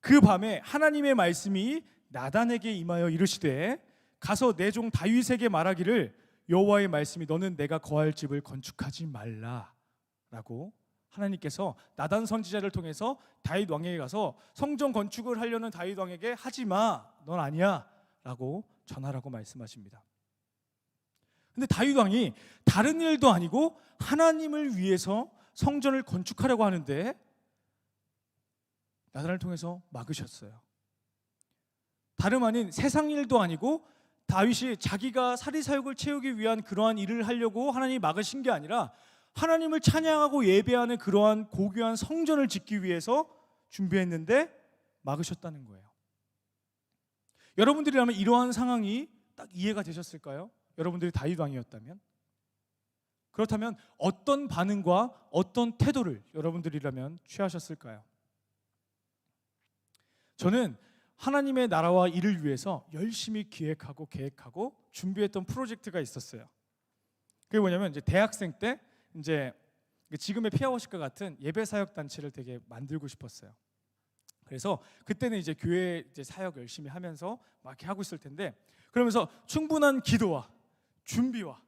그 밤에 하나님의 말씀이 나단에게 임하여 이르시되 가서 내 종 다윗에게 말하기를 여호와의 말씀이 너는 내가 거할 집을 건축하지 말라라고 하나님께서 나단 선지자를 통해서 다윗 왕에게 가서 성전 건축을 하려는 다윗 왕에게 하지마, 넌 아니야 라고 전하라고 말씀하십니다. 근데 다윗 왕이 다른 일도 아니고 하나님을 위해서 성전을 건축하려고 하는데 나단을 통해서 막으셨어요. 다름 아닌 세상 일도 아니고 다윗이 자기가 사리사욕을 채우기 위한 그러한 일을 하려고 하나님이 막으신 게 아니라 하나님을 찬양하고 예배하는 그러한 고귀한 성전을 짓기 위해서 준비했는데 막으셨다는 거예요. 여러분들이라면 이러한 상황이 딱 이해가 되셨을까요? 여러분들이 다윗 왕이었다면? 그렇다면 어떤 반응과 어떤 태도를 여러분들이라면 취하셨을까요? 저는 하나님의 나라와 일을 위해서 열심히 기획하고 계획하고 준비했던 프로젝트가 있었어요. 그게 뭐냐면 이제 대학생 때 이제 지금의 피아워십과 같은 예배 사역 단체를 되게 만들고 싶었어요. 그래서 그때는 이제 교회 이제 사역 열심히 하면서 막 이렇게 하고 있을 텐데 그러면서 충분한 기도와 준비와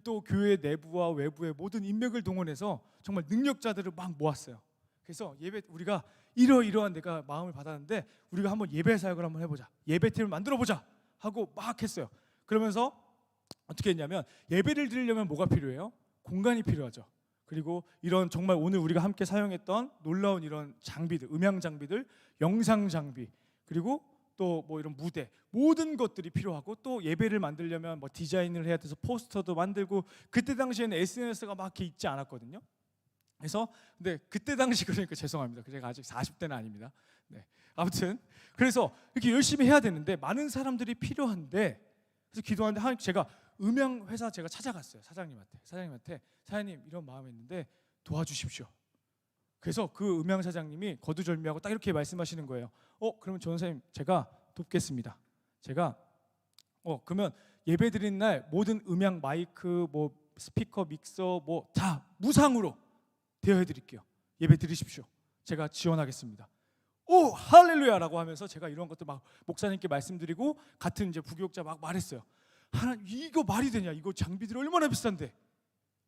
또 교회 내부와 외부의 모든 인맥을 동원해서 정말 능력자들을 막 모았어요. 그래서 예배 우리가 이러이러한 내가 마음을 받았는데 우리가 한번 예배 사역을 한번 해보자, 예배팀을 만들어보자 하고 막 했어요. 그러면서 어떻게 했냐면 예배를 드리려면 뭐가 필요해요? 공간이 필요하죠. 그리고 이런 정말 오늘 우리가 함께 사용했던 놀라운 이런 장비들, 음향 장비들, 영상 장비, 그리고 또 뭐 이런 무대, 모든 것들이 필요하고 또 예배를 만들려면 뭐 디자인을 해야 돼서 포스터도 만들고 그때 당시에는 SNS가 막 이렇게 있지 않았거든요. 그래서 근데 그때 당시 그러니까 죄송합니다. 제가 아직 40대는 아닙니다. 네. 아무튼 그래서 이렇게 열심히 해야 되는데 많은 사람들이 필요한데 그래서 기도하는데 제가 음향 회사 제가 찾아갔어요. 사장님한테 사장님 이런 마음이 있는데 도와주십시오. 그래서 그 음향 사장님이 거두절미하고 딱 이렇게 말씀하시는 거예요. 그러면 전사님 제가 돕겠습니다. 제가 그러면 예배 드리는 날 모든 음향 마이크 뭐 스피커 믹서 뭐 다 무상으로 대여해 드릴게요. 예배 드리십시오. 제가 지원하겠습니다. 오 할렐루야라고 하면서 제가 이런 것도 막 목사님께 말씀드리고 같은 이제 부교육자 막 말했어요. 하나님 이거 말이 되냐? 이거 장비들이 얼마나 비싼데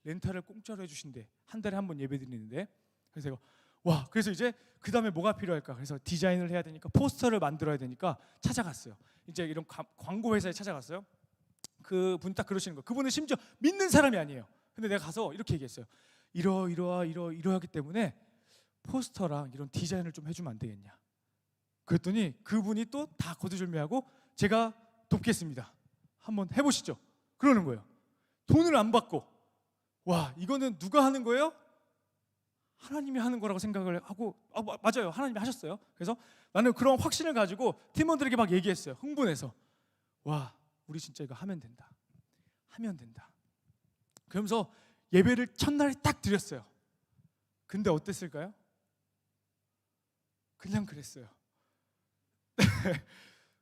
렌탈을 공짜로 해주신대. 한 달에 한 번 예배 드리는데. 그래서 제가 그래서 이제 그 다음에 뭐가 필요할까? 그래서 디자인을 해야 되니까 포스터를 만들어야 되니까 찾아갔어요. 이제 이런 광고 회사에 찾아갔어요. 그분 딱 그러시는 거. 그분은 심지어 믿는 사람이 아니에요. 근데 내가 가서 이렇게 얘기했어요. 이러하기 때문에 포스터랑 이런 디자인을 좀 해주면 안 되겠냐? 그랬더니 그분이 또 다 거두절미하고 제가 돕겠습니다. 한번 해보시죠. 그러는 거예요. 돈을 안 받고. 와 이거는 누가 하는 거예요? 하나님이 하는 거라고 생각을 하고 맞아요. 하나님이 하셨어요. 그래서 나는 그런 확신을 가지고 팀원들에게 막 얘기했어요. 흥분해서. 와, 우리 진짜 이거 하면 된다. 하면 된다. 그러면서 예배를 첫날에 딱 드렸어요. 근데 어땠을까요? 그냥 그랬어요.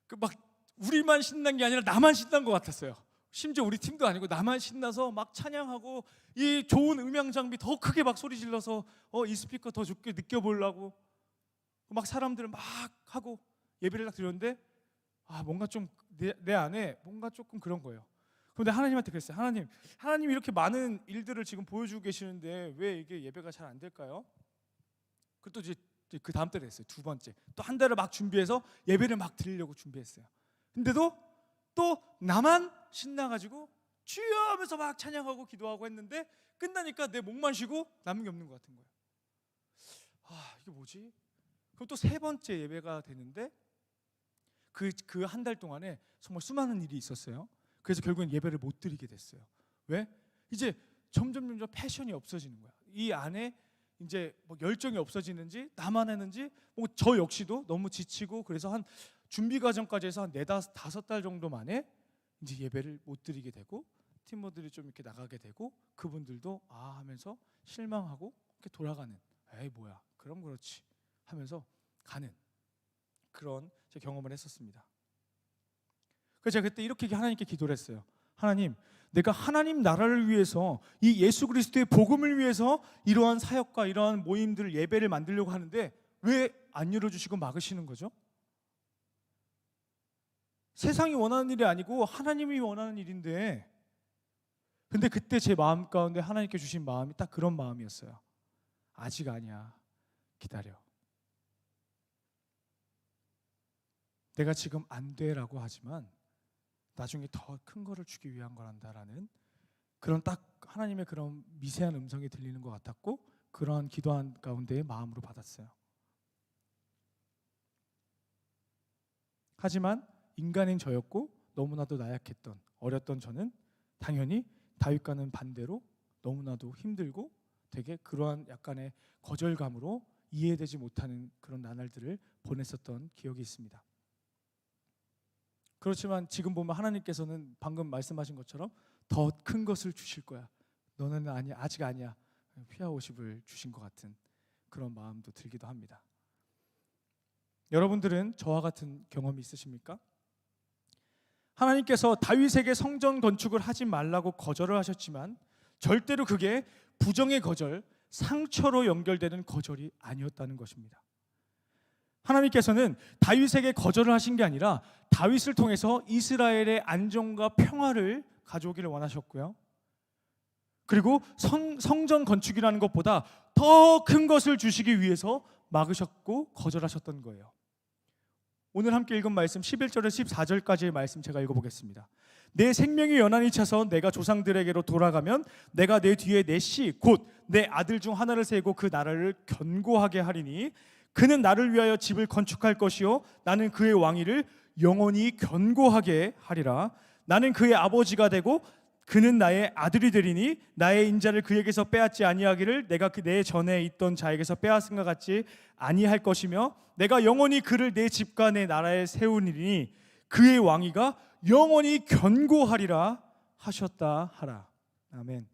그 막 우리만 신난 게 아니라 나만 신난 것 같았어요. 심지어 우리 팀도 아니고 나만 신나서 막 찬양하고 이 좋은 음향 장비 더 크게 막 소리 질러서 이 스피커 더 좋게 느껴보려고 막 사람들 막 하고 예배를 딱 드렸는데 뭔가 좀 내 안에 뭔가 조금 그런 거예요. 그런데 하나님한테 그랬어요. 하나님 이렇게 많은 일들을 지금 보여주고 계시는데 왜 이게 예배가 잘 안 될까요? 그리고 또 이제 그 다음 달에 했어요. 두 번째 또 한 달을 막 준비해서 예배를 막 드리려고 준비했어요. 근데도 또 나만 신나가지고 주여 하면서 막 찬양하고 기도하고 했는데 끝나니까 내 목만 쉬고 남은 게 없는 것 같은 거예요. 이게 뭐지? 그럼 또 세 번째 예배가 되는데 그 한 달 동안에 정말 수많은 일이 있었어요. 그래서 결국엔 예배를 못 드리게 됐어요. 왜? 이제 점점 패션이 없어지는 거야. 이 안에 이제 뭐 열정이 없어지는지 나만 했는지 뭐 저 역시도 너무 지치고 그래서 한 준비 과정까지 해서 한 4-5달 정도 만에 이제 예배를 못 드리게 되고 팀원들이 좀 이렇게 나가게 되고 그분들도 하면서 실망하고 이렇게 돌아가는 에이 뭐야 그럼 그렇지 하면서 가는 그런 제 경험을 했었습니다. 그래서 제가 그때 이렇게 하나님께 기도를 했어요. 하나님, 내가 하나님 나라를 위해서 이 예수 그리스도의 복음을 위해서 이러한 사역과 이러한 모임들을 예배를 만들려고 하는데 왜 안 열어주시고 막으시는 거죠? 세상이 원하는 일이 아니고 하나님이 원하는 일인데 근데 그때 제 마음 가운데 하나님께 주신 마음이 딱 그런 마음이었어요. 아직 아니야. 기다려. 내가 지금 안 돼라고 하지만 나중에 더 큰 거를 주기 위한 거란다라는 그런 딱 하나님의 그런 미세한 음성이 들리는 것 같았고 그러한 기도한 가운데의 마음으로 받았어요. 하지만 인간인 저였고 너무나도 나약했던 어렸던 저는 당연히 다윗과는 반대로 너무나도 힘들고 되게 그러한 약간의 거절감으로 이해되지 못하는 그런 나날들을 보냈었던 기억이 있습니다. 그렇지만 지금 보면 하나님께서는 방금 말씀하신 것처럼 더 큰 것을 주실 거야. 너는 아직 아니야. 피아 50을 주신 것 같은 그런 마음도 들기도 합니다. 여러분들은 저와 같은 경험이 있으십니까? 하나님께서 다윗에게 성전 건축을 하지 말라고 거절을 하셨지만 절대로 그게 부정의 거절, 상처로 연결되는 거절이 아니었다는 것입니다. 하나님께서는 다윗에게 거절을 하신 게 아니라 다윗을 통해서 이스라엘의 안정과 평화를 가져오기를 원하셨고요. 그리고 성전 건축이라는 것보다 더 큰 것을 주시기 위해서 막으셨고 거절하셨던 거예요. 오늘 함께 읽은 말씀 11절에서 14절까지의 말씀 제가 읽어보겠습니다. 내 생명이 연한히 차서 내가 조상들에게로 돌아가면 내가 내 뒤에 내 씨 곧 내 아들 중 하나를 세고 그 나라를 견고하게 하리니 그는 나를 위하여 집을 건축할 것이요 나는 그의 왕위를 영원히 견고하게 하리라. 나는 그의 아버지가 되고 그는 나의 아들이 되리니 나의 인자를 그에게서 빼앗지 아니하기를 내가 내 전에 있던 자에게서 빼앗은 것 같지 아니할 것이며 내가 영원히 그를 내 집과 내 나라에 세우리니 그의 왕위가 영원히 견고하리라 하셨다 하라. 아멘.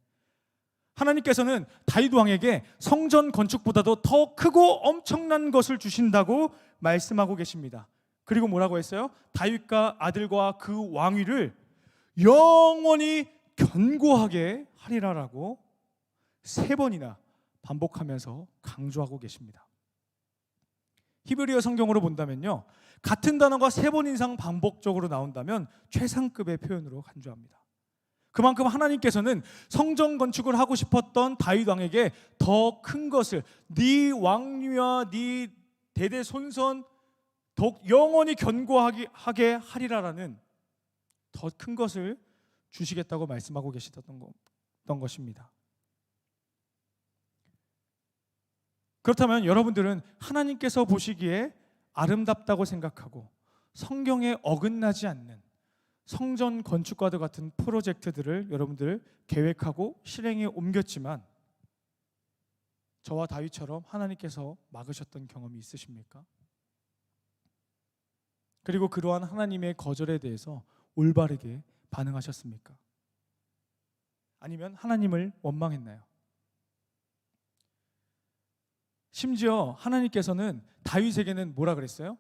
하나님께서는 다윗 왕에게 성전 건축보다도 더 크고 엄청난 것을 주신다고 말씀하고 계십니다. 그리고 뭐라고 했어요? 다윗과 아들과 그 왕위를 영원히 견고하게 하리라라고 3번이나 반복하면서 강조하고 계십니다. 히브리어 성경으로 본다면요, 같은 단어가 3번 이상 반복적으로 나온다면 최상급의 표현으로 간주합니다. 그만큼 하나님께서는 성전 건축을 하고 싶었던 다윗 왕에게 더 큰 것을 네 왕위와 네 대대손손 더욱 영원히 견고하게 하리라라는 더 큰 것을 주시겠다고 말씀하고 계시던 것입니다. 그렇다면 여러분들은 하나님께서 보시기에 아름답다고 생각하고 성경에 어긋나지 않는 성전 건축과도 같은 프로젝트들을 여러분들 계획하고 실행에 옮겼지만 저와 다윗처럼 하나님께서 막으셨던 경험이 있으십니까? 그리고 그러한 하나님의 거절에 대해서 올바르게 반응하셨습니까? 아니면 하나님을 원망했나요? 심지어 하나님께서는 다윗에게는 뭐라 그랬어요?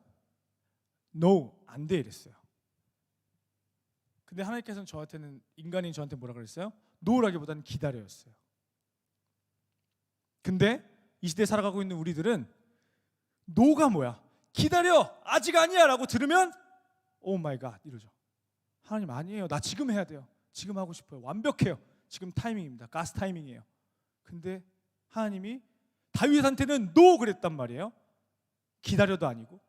No, 안 돼 이랬어요. 근데 하나님께서는 저한테는, 인간인 저한테 뭐라 그랬어요? No라기보다는 기다려였어요. 근데 이 시대에 살아가고 있는 우리들은 No가 뭐야? 기다려! 아직 아니야! 라고 들으면 오 마이 갓 이러죠. 하나님 아니에요. 나 지금 해야 돼요. 지금 하고 싶어요. 완벽해요. 지금 타이밍입니다. 가스 타이밍이에요. 근데 하나님이 다윗한테는 노 그랬단 말이에요. 기다려도 아니고.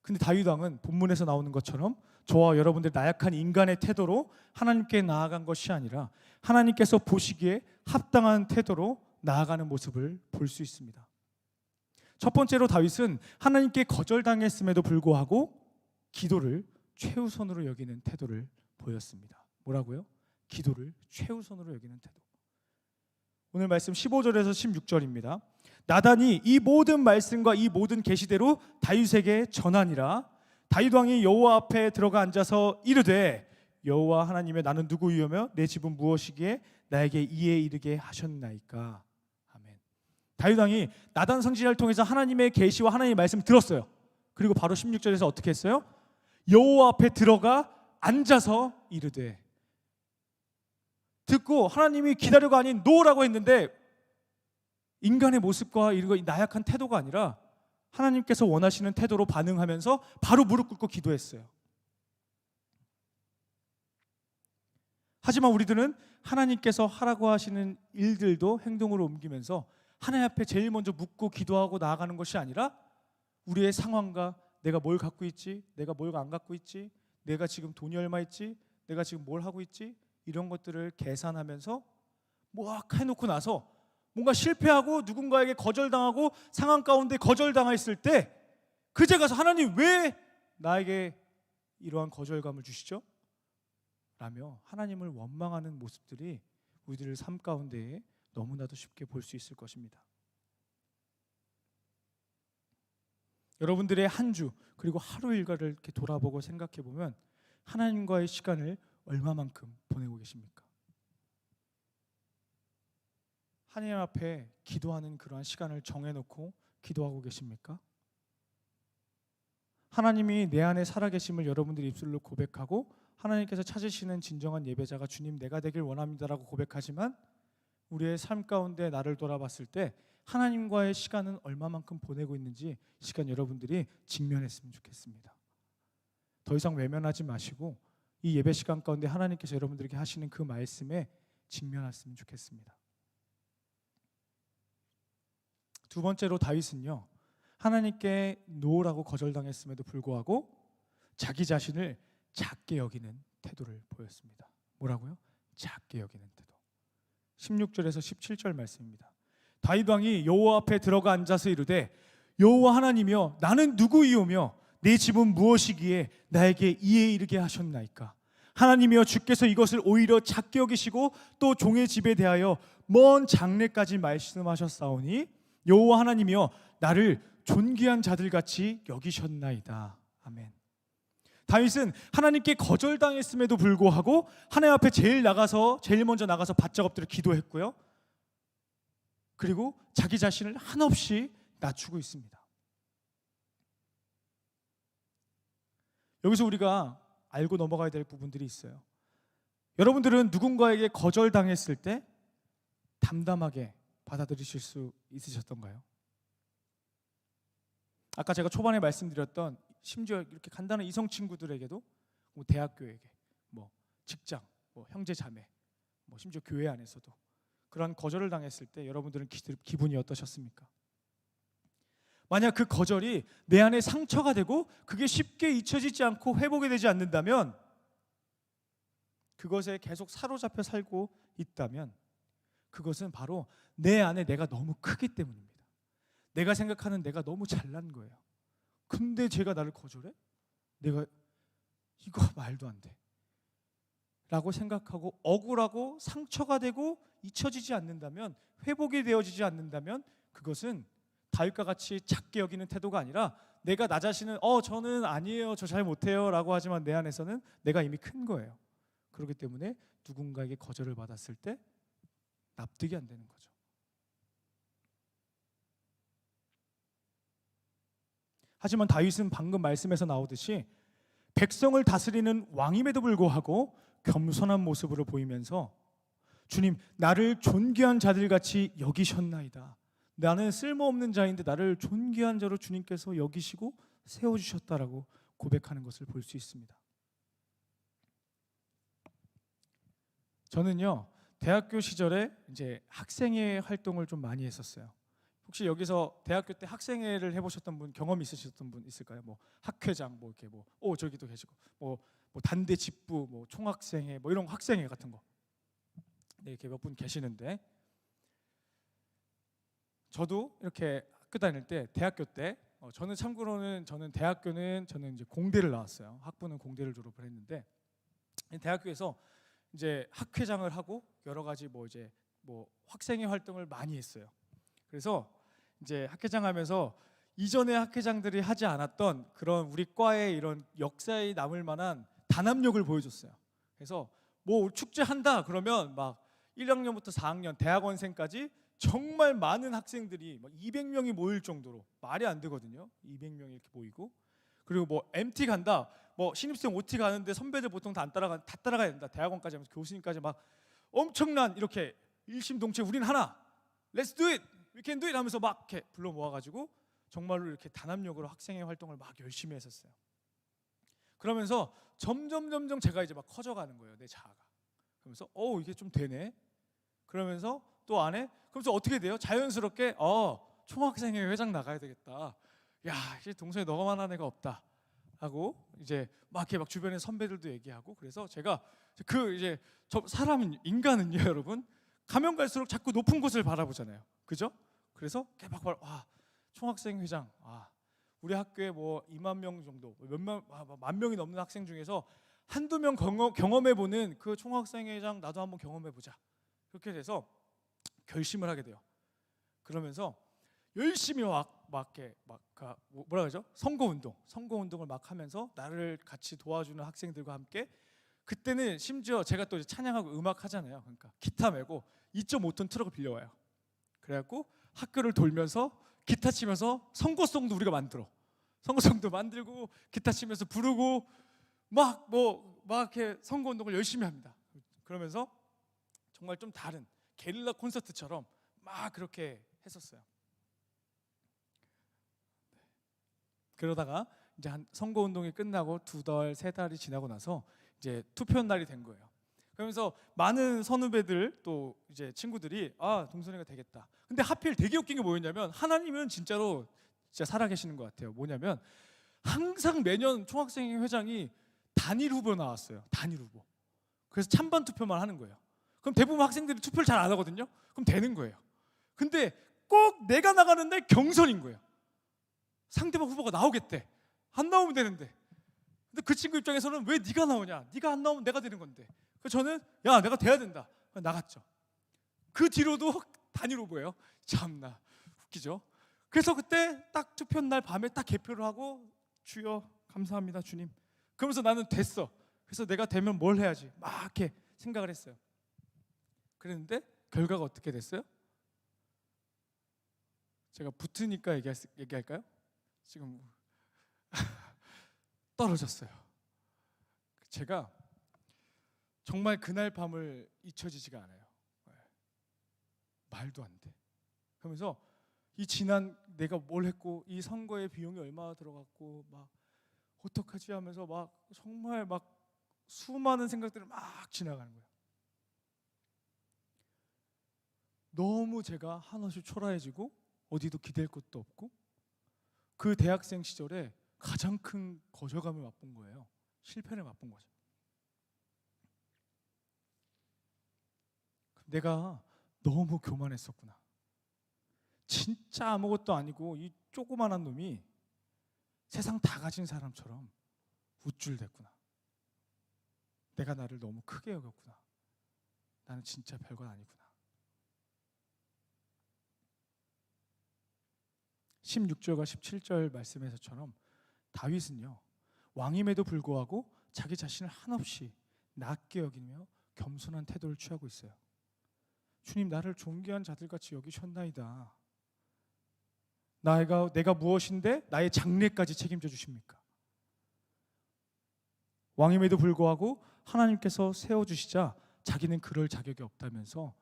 근데 다윗 왕은 본문에서 나오는 것처럼 저와 여러분들 나약한 인간의 태도로 하나님께 나아간 것이 아니라 하나님께서 보시기에 합당한 태도로 나아가는 모습을 볼 수 있습니다. 첫 번째로 다윗은 하나님께 거절당했음에도 불구하고 기도를 최우선으로 여기는 태도를 보였습니다. 뭐라고요? 기도를 최우선으로 여기는 태도. 오늘 말씀 15절에서 16절입니다. 나단이 이 모든 말씀과 이 모든 계시대로 다윗에게 전하니라. 다윗 왕이 여호와 앞에 들어가 앉아서 이르되 여호와 하나님의 나는 누구이오며 내 집은 무엇이기에 나에게 이에 이르게 하셨나이까. 아멘. 다윗 왕이 나단 선지자를 통해서 하나님의 계시와 하나님의 말씀 들었어요. 그리고 바로 16절에서 어떻게 했어요? 여호와 앞에 들어가 앉아서 이르되, 듣고 하나님이 기다려가 아닌 노라고 했는데 인간의 모습과 이런 나약한 태도가 아니라 하나님께서 원하시는 태도로 반응하면서 바로 무릎 꿇고 기도했어요. 하지만 우리들은 하나님께서 하라고 하시는 일들도 행동으로 옮기면서 하나님 앞에 제일 먼저 묻고 기도하고 나아가는 것이 아니라 우리의 상황과 내가 뭘 갖고 있지, 내가 뭘 안 갖고 있지, 내가 지금 돈이 얼마 있지, 내가 지금 뭘 하고 있지, 이런 것들을 계산하면서 막 해놓고 나서 뭔가 실패하고 누군가에게 거절당하고 상황 가운데 거절당했을 때 그제 가서 하나님 왜 나에게 이러한 거절감을 주시죠? 라며 하나님을 원망하는 모습들이 우리들의 삶 가운데에 너무나도 쉽게 볼 수 있을 것입니다. 여러분들의 한 주 그리고 하루 일과를 이렇게 돌아보고 생각해 보면 하나님과의 시간을 얼마만큼 보내고 계십니까? 하나님 앞에 기도하는 그러한 시간을 정해놓고 기도하고 계십니까? 하나님이 내 안에 살아계심을 여러분들이 입술로 고백하고 하나님께서 찾으시는 진정한 예배자가 주님 내가 되길 원합니다라고 고백하지만 우리의 삶 가운데 나를 돌아봤을 때 하나님과의 시간은 얼마만큼 보내고 있는지 시간 여러분들이 직면했으면 좋겠습니다. 더 이상 외면하지 마시고 이 예배 시간 가운데 하나님께서 여러분들에게 하시는 그 말씀에 직면했으면 좋겠습니다. 두 번째로 다윗은요, 하나님께 노라고 거절당했음에도 불구하고 자기 자신을 작게 여기는 태도를 보였습니다. 뭐라고요? 작게 여기는 태도. 16절에서 17절 말씀입니다. 다윗 왕이 여호와 앞에 들어가 앉아서 이르되 여호와 하나님이여 나는 누구이오며 내 집은 무엇이기에 나에게 이에 이르게 하셨나이까. 하나님이여 주께서 이것을 오히려 작게 여기시고 또 종의 집에 대하여 먼 장래까지 말씀하셨사오니 여호와 하나님이여 나를 존귀한 자들같이 여기셨나이다. 아멘. 다윗은 하나님께 거절당했음에도 불구하고 하나님 앞에 제일 먼저 나가서 바짝 엎드려 기도했고요. 그리고 자기 자신을 한없이 낮추고 있습니다. 여기서 우리가 알고 넘어가야 될 부분들이 있어요. 여러분들은 누군가에게 거절당했을 때 담담하게 받아들이실 수 있으셨던가요? 아까 제가 초반에 말씀드렸던 심지어 이렇게 간단한 이성 친구들에게도 뭐 대학교에게, 뭐 직장, 뭐 형제 자매, 뭐 심지어 교회 안에서도 그러한 거절을 당했을 때 여러분들은 기분이 어떠셨습니까? 만약 그 거절이 내 안에 상처가 되고 그게 쉽게 잊혀지지 않고 회복이 되지 않는다면, 그것에 계속 사로잡혀 살고 있다면 그것은 바로 내 안에 내가 너무 크기 때문입니다. 내가 생각하는 내가 너무 잘난 거예요. 근데 제가 나를 거절해? 내가 이거 말도 안 돼. 라고 생각하고 억울하고 상처가 되고 잊혀지지 않는다면, 회복이 되어지지 않는다면, 그것은 다윗과 같이 작게 여기는 태도가 아니라 내가 나 자신은 저는 아니에요, 저 잘 못해요 라고 하지만 내 안에서는 내가 이미 큰 거예요. 그렇기 때문에 누군가에게 거절을 받았을 때 납득이 안 되는 거죠. 하지만 다윗은 방금 말씀에서 나오듯이 백성을 다스리는 왕임에도 불구하고 겸손한 모습으로 보이면서, 주님, 나를 존귀한 자들같이 여기셨나이다. 나는 쓸모없는 자인데 나를 존귀한 자로 주님께서 여기시고 세워주셨다라고 고백하는 것을 볼 수 있습니다. 저는요, 대학교 시절에 이제 학생회 활동을 좀 많이 했었어요. 혹시 여기서 대학교 때 학생회를 해보셨던 분, 경험 있으셨던 분 있을까요? 뭐 학회장, 뭐 이렇게 저기도 계시고, 뭐 단대 집부, 뭐 총학생회, 뭐 이런 학생회 같은 거, 네, 이렇게 몇 분 계시는데, 저도 이렇게 학교 다닐 때, 대학교 때, 저는 참고로는 저는 이제 공대를 나왔어요. 학부는 공대를 졸업을 했는데, 대학교에서 이제 학회장을 하고 여러 가지 뭐 학생회 활동을 많이 했어요. 그래서 이제 학회장하면서 이전의 학회장들이 하지 않았던 그런 우리 과의 이런 역사에 남을 만한 단합력을 보여줬어요. 그래서 뭐 축제 한다 그러면 막 1학년부터 4학년 대학원생까지 정말 많은 학생들이 막 200명이 모일 정도로, 말이 안 되거든요. 200명이 이렇게 모이고, 그리고 뭐 MT 간다, 뭐 신입생 OT 가는데 선배들 보통 다 따라가야 된다. 대학원까지 하면서 교수님까지 막 엄청난 이렇게 일심동체, 우린 하나, Let's do it, we can do it 하면서 막 이렇게 불러 모아가지고 정말로 이렇게 단합력으로 학생회 활동을 막 열심히 했었어요. 그러면서 점점 제가 이제 막 커져가는 거예요, 내 자아가. 그러면서 이게 좀 되네. 그러면서 또 안에, 그러면서 어떻게 돼요? 자연스럽게 총학생회 회장 나가야 되겠다. 야, 이제 동생이 너만한 애가 없다 하고 이제 막 이렇게 막 주변에 선배들도 얘기하고, 그래서 제가 이제 저 사람은, 인간은요 여러분, 가면 갈수록 자꾸 높은 곳을 바라보잖아요, 그죠? 그래서 이렇게 막 총학생 회장, 우리 학교에 뭐 2만 명 정도, 만 명이 넘는 학생 중에서 한두 명 경험해보는 그 총학생회장 나도 한번 경험해보자. 그렇게 돼서 결심을 하게 돼요. 그러면서 열심히 뭐라 그러죠? 선거운동을 막 하면서 나를 같이 도와주는 학생들과 함께, 그때는 심지어 제가 또 찬양하고 음악 하잖아요. 그러니까 기타 메고 2.5톤 트럭을 빌려와요. 그래갖고 학교를 돌면서 기타 치면서 선거송도 우리가 선거송도 만들고 기타 치면서 부르고 막 이렇게 선거운동을 열심히 합니다. 그러면서 정말 좀 다른 게릴라 콘서트처럼 막 그렇게 했었어요. 그러다가 이제 한 선거운동이 끝나고 2달, 3달이 지나고 나서 이제 투표 날이 된 거예요. 그러면서 많은 선후배들, 또 이제 친구들이 동선이가 되겠다. 근데 하필 되게 웃긴 게 뭐였냐면, 하나님은 진짜 살아계시는 것 같아요. 뭐냐면 항상 매년 총학생회 회장이 단일 후보 나왔어요. 단일 후보. 그래서 찬반 투표만 하는 거예요. 그럼 대부분 학생들이 투표를 잘 안 하거든요. 그럼 되는 거예요. 근데 꼭 내가 나가는 날 경선인 거예요. 상대방 후보가 나오겠대. 안 나오면 되는데. 근데 그 친구 입장에서는 왜 네가 나오냐? 네가 안 나오면 내가 되는 건데. 그래서 저는 내가 돼야 된다. 나갔죠. 그 뒤로도 단일 후보예요. 참나 웃기죠. 그래서 그때 딱 투표 날 밤에 딱 개표를 하고, 주여 감사합니다 주님. 그러면서 나는 됐어. 그래서 내가 되면 뭘 해야지 막 이렇게 생각을 했어요. 그랬는데 결과가 어떻게 됐어요? 제가 붙으니까 얘기할까요? 지금 떨어졌어요. 제가 정말 그날 밤을 잊혀지지가 않아요. 말도 안 돼. 그러면서 이 지난 내가 뭘 했고, 이 선거의 비용이 얼마나 들어갔고, 막 어떡하지 하면서 막 정말 막 수많은 생각들을 막 지나가는 거예요. 너무 제가 한없이 초라해지고 어디도 기댈 곳도 없고, 그 대학생 시절에 가장 큰 거절감을 맛본 거예요. 실패를 맛본 거죠. 내가 너무 교만했었구나. 진짜 아무것도 아니고 이 조그만한 놈이 세상 다 가진 사람처럼 우쭐댔구나. 내가 나를 너무 크게 여겼구나. 나는 진짜 별건 아니구나. 16절과 17절 말씀에서처럼 다윗은요, 왕임에도 불구하고 자기 자신을 한없이 낮게 여기며 겸손한 태도를 취하고 있어요. 주님, 나를 존귀한 자들같이 여기셨나이다. 내가 무엇인데 나의 장래까지 책임져 주십니까? 왕임에도 불구하고 하나님께서 세워주시자 자기는 그럴 자격이 없다면서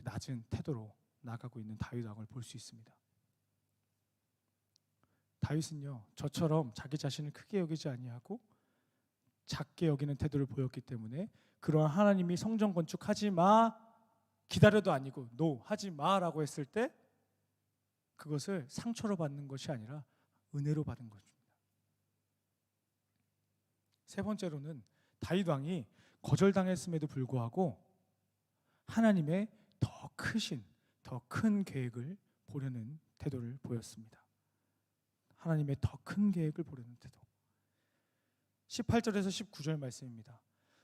낮은 태도로 나가고 있는 다윗 왕을 볼 수 있습니다. 다윗은요, 저처럼 자기 자신을 크게 여기지 아니하고 작게 여기는 태도를 보였기 때문에 그러한 하나님이 성전 건축하지 마, 기다려도 아니고 노, 하지 마라고 했을 때 그것을 상처로 받는 것이 아니라 은혜로 받은 것입니다. 세 번째로는 다윗 왕이 거절당했음에도 불구하고 하나님의 더 크신, 더 큰 계획을 보려는 태도를 보였습니다. 하나님의 더 큰 계획을 보려는 태도. 18절에서 19절 말씀입니다.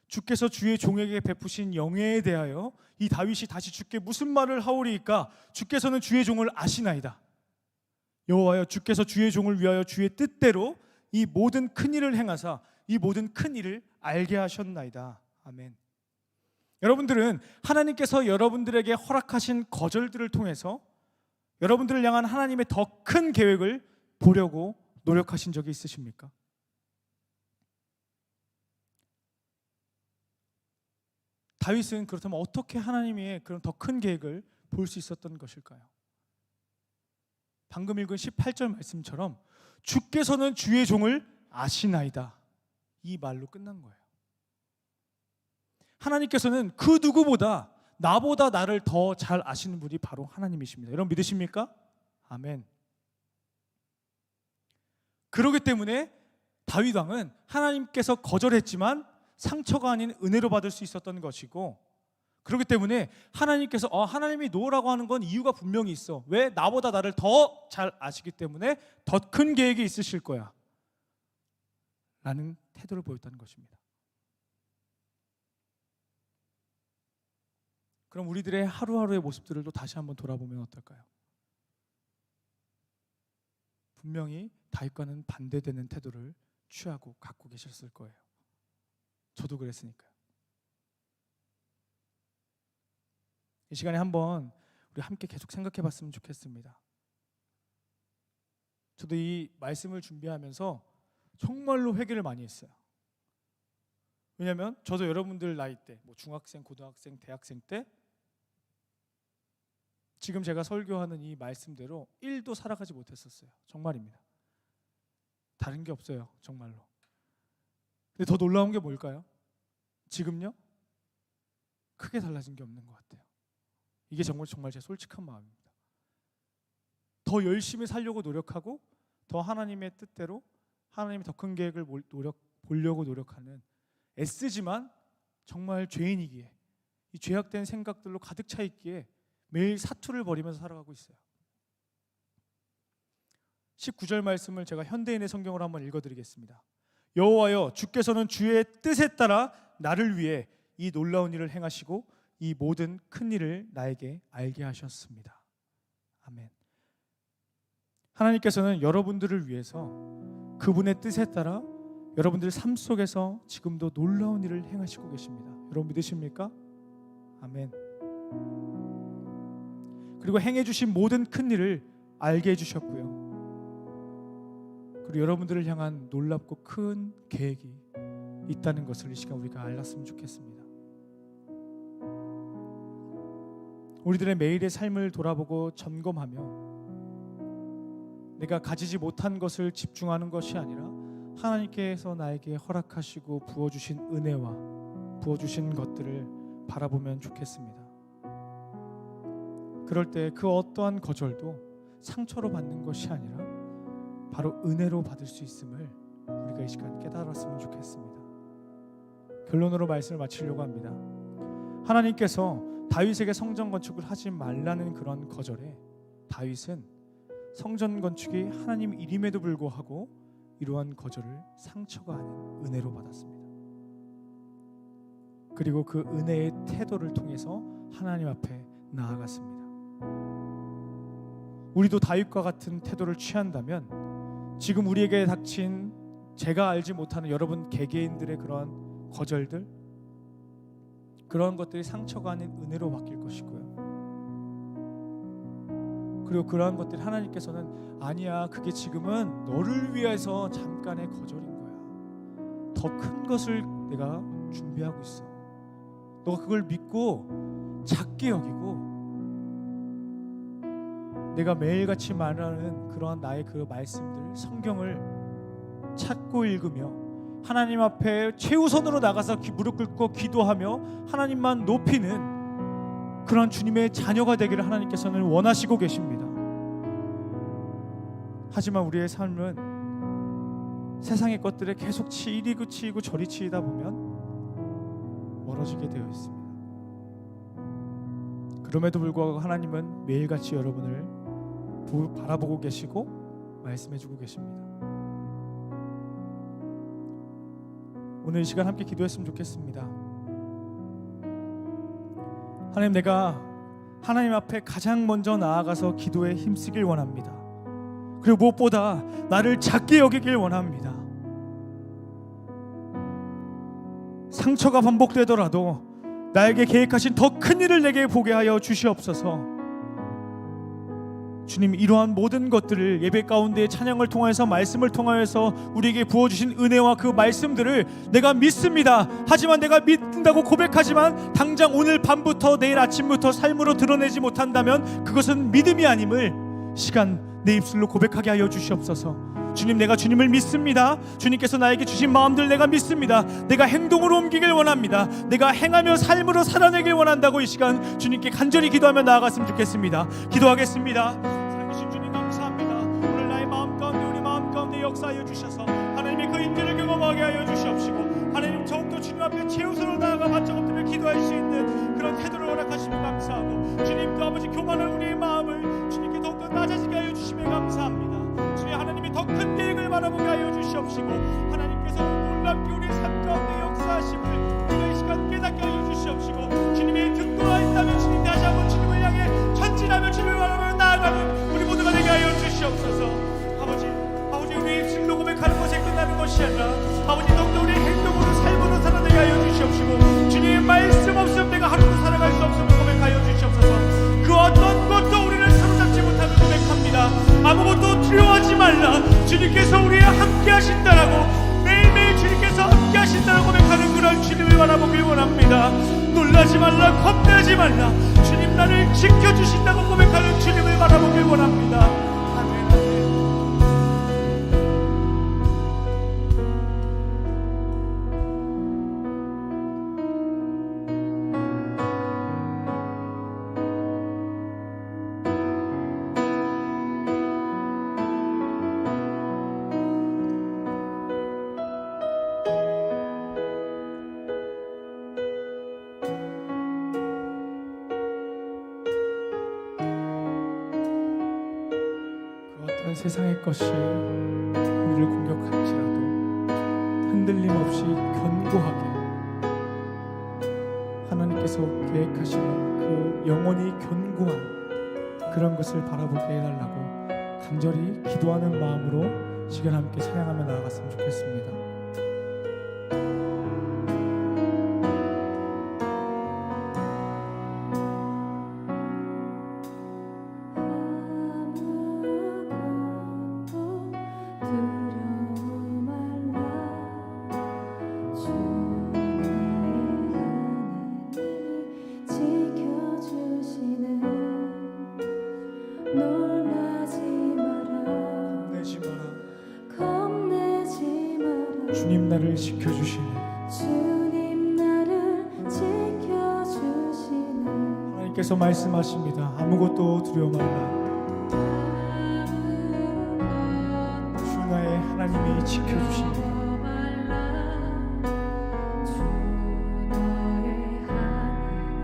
주께서 주의 종에게 베푸신 영예에 대하여 이 다윗이 다시 주께 무슨 말을 하오리이까? 주께서는 주의 종을 아시나이다. 여호와여, 주께서 주의 종을 위하여 주의 뜻대로 이 모든 큰 일을 행하사 이 모든 큰 일을 알게 하셨나이다. 아멘. 여러분들은 하나님께서 여러분들에게 허락하신 거절들을 통해서 여러분들을 향한 하나님의 더 큰 계획을 보려고 노력하신 적이 있으십니까? 다윗은 그렇다면 어떻게 하나님의 그런 더 큰 계획을 볼 수 있었던 것일까요? 방금 읽은 18절 말씀처럼 주께서는 주의 종을 아시나이다, 이 말로 끝난 거예요. 하나님께서는 그 누구보다 나보다 나를 더 잘 아시는 분이 바로 하나님이십니다. 여러분 믿으십니까? 아멘. 그렇기 때문에 다윗 왕은 하나님께서 거절했지만 상처가 아닌 은혜로 받을 수 있었던 것이고, 그렇기 때문에 하나님께서 하나님이 노라고 하는 건 이유가 분명히 있어. 왜? 나보다 나를 더 잘 아시기 때문에 더 큰 계획이 있으실 거야 라는 태도를 보였다는 것입니다. 그럼 우리들의 하루하루의 모습들을 또 다시 한번 돌아보면 어떨까요? 분명히 다윗과는 반대되는 태도를 취하고 갖고 계셨을 거예요. 저도 그랬으니까요. 이 시간에 한번 우리 함께 계속 생각해 봤으면 좋겠습니다. 저도 이 말씀을 준비하면서 정말로 회개를 많이 했어요. 왜냐하면 저도 여러분들 나이 때, 중학생, 고등학생, 대학생 때 지금 제가 설교하는 이 말씀대로 1도 살아가지 못했었어요. 정말입니다. 다른 게 없어요. 정말로. 근데 더 놀라운 게 뭘까요? 지금요? 크게 달라진 게 없는 것 같아요. 이게 정말 제 솔직한 마음입니다. 더 열심히 살려고 노력하고 더 하나님의 뜻대로 하나님의 더 큰 계획을 보려고 노력하는, 애쓰지만 정말 죄인이기에 이 죄악된 생각들로 가득 차 있기에 매일 사투를 벌이면서 살아가고 있어요. 19절 말씀을 제가 현대인의 성경으로 한번 읽어드리겠습니다. 여호와여, 주께서는 주의 뜻에 따라 나를 위해 이 놀라운 일을 행하시고 이 모든 큰 일을 나에게 알게 하셨습니다. 아멘. 하나님께서는 여러분들을 위해서 그분의 뜻에 따라 여러분들 삶 속에서 지금도 놀라운 일을 행하시고 계십니다. 여러분 믿으십니까? 아멘. 그리고 행해 주신 모든 큰 일을 알게 해 주셨고요. 그리고 여러분들을 향한 놀랍고 큰 계획이 있다는 것을 이 시간 우리가 알았으면 좋겠습니다. 우리들의 매일의 삶을 돌아보고 점검하며 내가 가지지 못한 것을 집중하는 것이 아니라 하나님께서 나에게 허락하시고 부어주신 은혜와 부어주신 것들을 바라보면 좋겠습니다. 그럴 때 그 어떠한 거절도 상처로 받는 것이 아니라 바로 은혜로 받을 수 있음을 우리가 이 시간 깨달았으면 좋겠습니다. 결론으로 말씀을 마치려고 합니다. 하나님께서 다윗에게 성전 건축을 하지 말라는 그런 거절에 다윗은 성전 건축이 하나님 일임에도 불구하고 이러한 거절을 상처가 아닌 은혜로 받았습니다. 그리고 그 은혜의 태도를 통해서 하나님 앞에 나아갔습니다. 우리도 다윗과 같은 태도를 취한다면 지금 우리에게 닥친 제가 알지 못하는 여러분 개개인들의 그런 거절들, 그런 것들이 상처가 아닌 은혜로 바뀔 것이고요. 그리고 그러한 것들이 하나님께서는 아니야, 그게 지금은 너를 위해서 잠깐의 거절인 거야. 더 큰 것을 내가 준비하고 있어. 너가 그걸 믿고 작게 여기고 내가 매일같이 말하는 그러한 나의 그 말씀들, 성경을 찾고 읽으며 하나님 앞에 최우선으로 나가서 무릎 꿇고 기도하며 하나님만 높이는 그런 주님의 자녀가 되기를 하나님께서는 원하시고 계십니다. 하지만 우리의 삶은 세상의 것들에 계속 이리 치이고 저리 치이다 보면 멀어지게 되어 있습니다. 그럼에도 불구하고 하나님은 매일같이 여러분을 바라보고 계시고 말씀해주고 계십니다. 오늘 이 시간 함께 기도했으면 좋겠습니다. 하나님, 내가 하나님 앞에 가장 먼저 나아가서 기도에 힘쓰길 원합니다. 그리고 무엇보다 나를 작게 여기길 원합니다. 상처가 반복되더라도 나에게 계획하신 더 큰 일을 내게 보게 하여 주시옵소서. 주님, 이러한 모든 것들을 예배 가운데 찬양을 통해서 말씀을 통하여서 우리에게 부어주신 은혜와 그 말씀들을 내가 믿습니다. 하지만 내가 믿는다고 고백하지만 당장 오늘 밤부터 내일 아침부터 삶으로 드러내지 못한다면 그것은 믿음이 아님을 시간 내 입술로 고백하게 하여 주시옵소서. 주님, 내가 주님을 믿습니다. 주님께서 나에게 주신 마음들 내가 믿습니다. 내가 행동으로 옮기길 원합니다. 내가 행하며 삶으로 살아내길 원한다고 이 시간 주님께 간절히 기도하며 나아갔으면 좋겠습니다. 기도하겠습니다. 살아계신 주님 감사합니다. 오늘 나의 마음 가운데 우리 마음 가운데 역사하여 주셔서 하나님의 그 인재를 경험하게 하여 주시옵시고 하나님 더욱더 주님 앞에 최우선으로 나아가 바짝 엎드려 기도할 수 있는 그런 태도를 허락하시며 감사하고 주님 또 아버지 교만한 우리의 마음을 주님께 더욱더 낮아지게 하여 주시며 감사합니다. 주님, 하나님이 더 큰 계획을 바라보게 하여 주시옵시고 하나님께서 놀랍게 우리의 삶 가운데 역사하심을 우리가 이 시간 깨닫게 하여 주시옵시고 주님의 듣고 있다면 주님 다시 한번 주님을 향해 전진하며 주님을 바라보며 나아가는 우리 모두가 되게 하여 주시옵소서. 아버지 우리의 입술로 고백하는 것에 끝나는 것이 아니라 아버지 더욱더 우리의 행동으로 삶으로 살아내게 하여 주시옵시고 주님의 말씀 없으면 내가 하루도 살아갈 수 없음을 고백하여 주시옵소서. 그 어떤 것도 우리를 사로잡지 못하는 고백합니다. 아무것도 두려워하지 말라. 주님께서 우리와 함께 하신다라고 매일매일 주님께서 함께 하신다라고 고백하는 그런 주님을 바라보길 원합니다. 놀라지 말라, 겁내지 말라. 주님 나를 지켜주신다고 고백하는 주님을 바라보길 원합니다. 아멘. 세상의 것이 우리를 공격할지라도 흔들림 없이 견고하게 하나님께서 계획하시는 그 영원히 견고한 그런 것을 바라보게 해달라고 간절히 기도하는 마음으로 시간 함께 찬양하며 나아갔으면 좋겠습니다. 주님 나를 지켜주시네. 주님 나를 지켜주시네. 하나님께서 말씀하십니다. 아무것도 두려워 말라. 주 나의 하나님이 지켜주시네. 주 너의 하나님이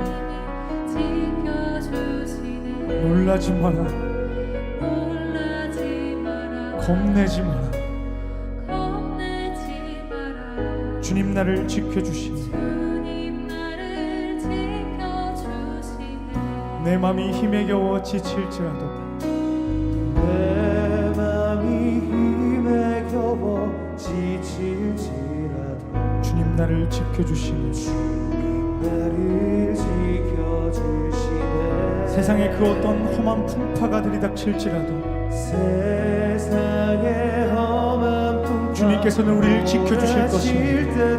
지켜주시네. 놀라지 마라. 놀라지 마라. 겁내지 마라. 겁내지 마라. 주님 나를 지켜주시네. 주님 나를 내 맘이 힘에 겨워 지칠지라도 내 맘이 힘에 겨워 지칠지라도 주님 나를 지켜주시네. 나를 지켜주시네. 세상에 그 어떤 험한 풍파가 들이닥칠지라도 세상의 험한 풍파 주님께서는 우리를 지켜주실 것입니다.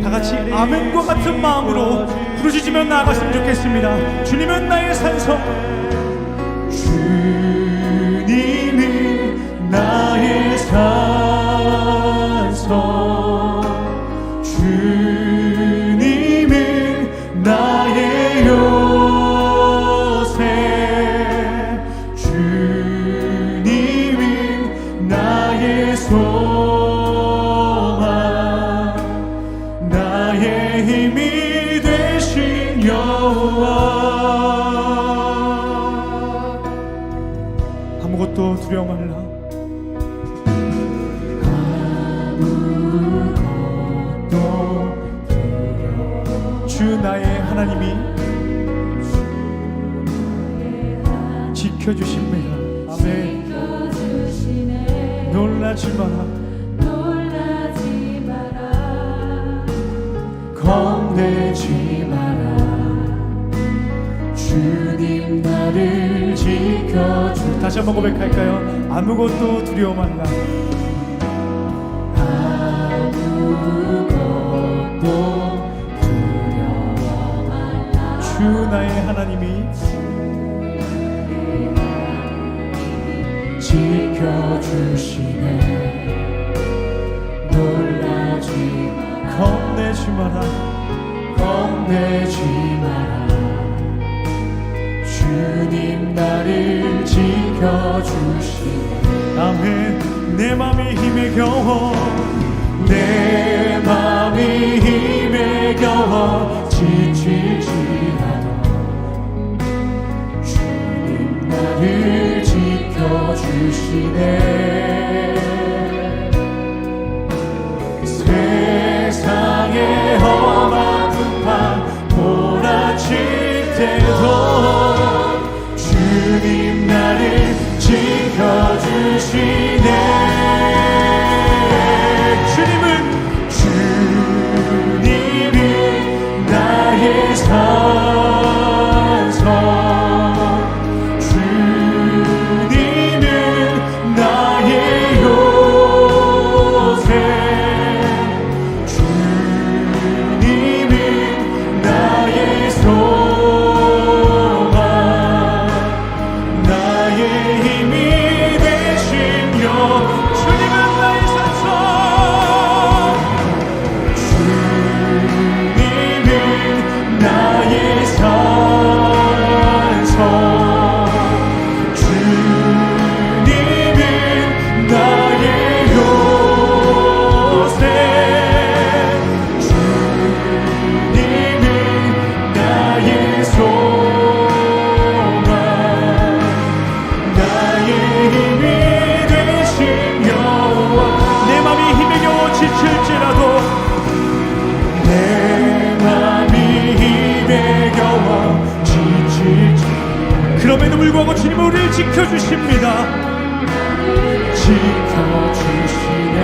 다 같이 아멘과 같은 마음으로 부르짖으며 나아갔으면 좋겠습니다. 주님은 나의 산성, 주님은 나의 산성, 주님은 나의 요새, 주님은 나의 소망, 나의 힘이 되신 여호와. 아무것도 두려워 말라. 주 나의 하나님이 지켜주십니다. 아멘. 지켜주시네. 놀라지 마라, 놀라지 마라. 겁내지 마라. 주님 나를 지켜주. 다시 한번 고백할까요? 아무것도 두려워 말라. 주 나의 하나님이 지켜주시네. 놀라지 마라, 겁내지 마라, 겁내지 마라. 주님 나를 지켜주시네. 아멘. 내 맘이 힘에 겨워, 내 맘이 힘에 겨워 지칠지라도 주님 나를 지켜주시네. 세상의 험한 풍파 몰아칠 때도 주님 나를 지켜주시네. 주님은 나의 산성, 주님은 나의 요새, 주님은 나의 소망, 나의 힘이 되신 여. 주님은 나의 산성, 나의 산성, 주님은 나의 요새, 주님은 나의 소망, 나의 힘이 되신 여호와. 내 맘이 힘에 겨워 지칠지라도, 내 맘이 힘에 겨워 지칠지. 그럼에도 불구하고 주님은 우리를 지켜주십니다. 지켜주시네.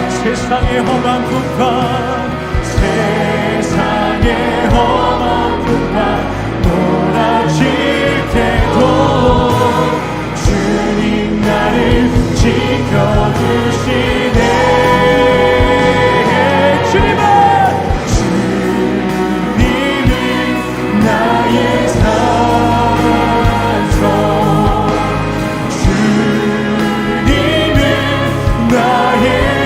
세상의 험한 풍파, 세상의 험한 풍파 몰아칠 때도 주님 나를 지켜주시네. 주님은 나의 산성, 주님은 나의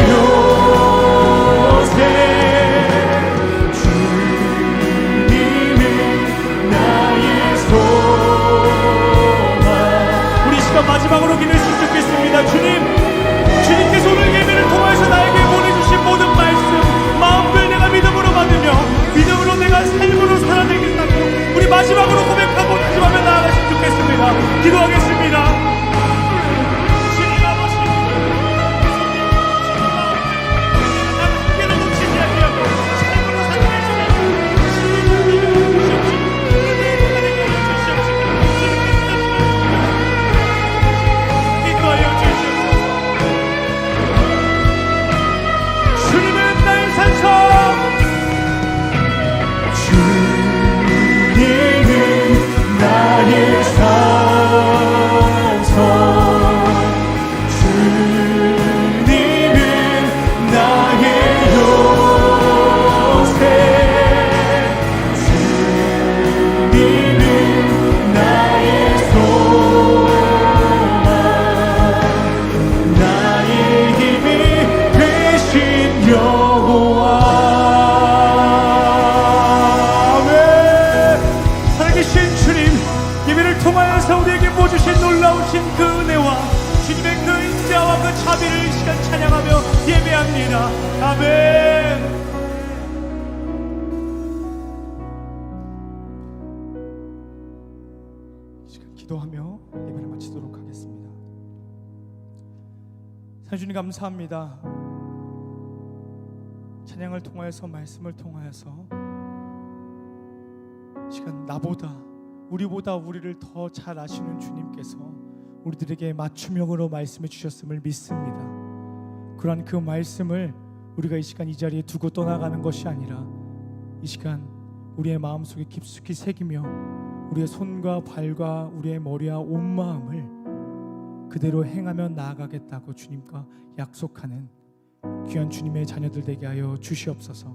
요새, 주님은 나의 소망. 우리 시간 마지막으로 기도했으면 좋겠습니다. 주님, 자비를 이 시간 찬양하며 예배합니다. 아멘. 이 시간 기도하며 예배를 마치도록 하겠습니다. 주님 감사합니다. 찬양을 통하여서 말씀을 통하여서 시간 나보다 우리보다 우리를 더 잘 아시는 주님께서 우리들에게 맞춤형으로 말씀해 주셨음을 믿습니다. 그러한 그 말씀을 우리가 이 시간 이 자리에 두고 떠나가는 것이 아니라 이 시간 우리의 마음속에 깊숙이 새기며 우리의 손과 발과 우리의 머리와 온 마음을 그대로 행하며 나아가겠다고 주님과 약속하는 귀한 주님의 자녀들 되게 하여 주시옵소서.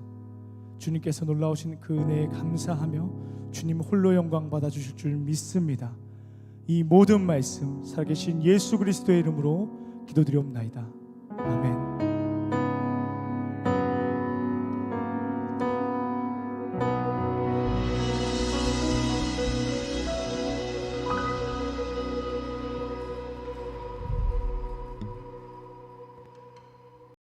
주님께서 놀라우신 그 은혜에 감사하며 주님 홀로 영광 받아 주실 줄 믿습니다. 이 모든 말씀 살아계신 예수 그리스도의 이름으로 기도드리옵나이다. 아멘.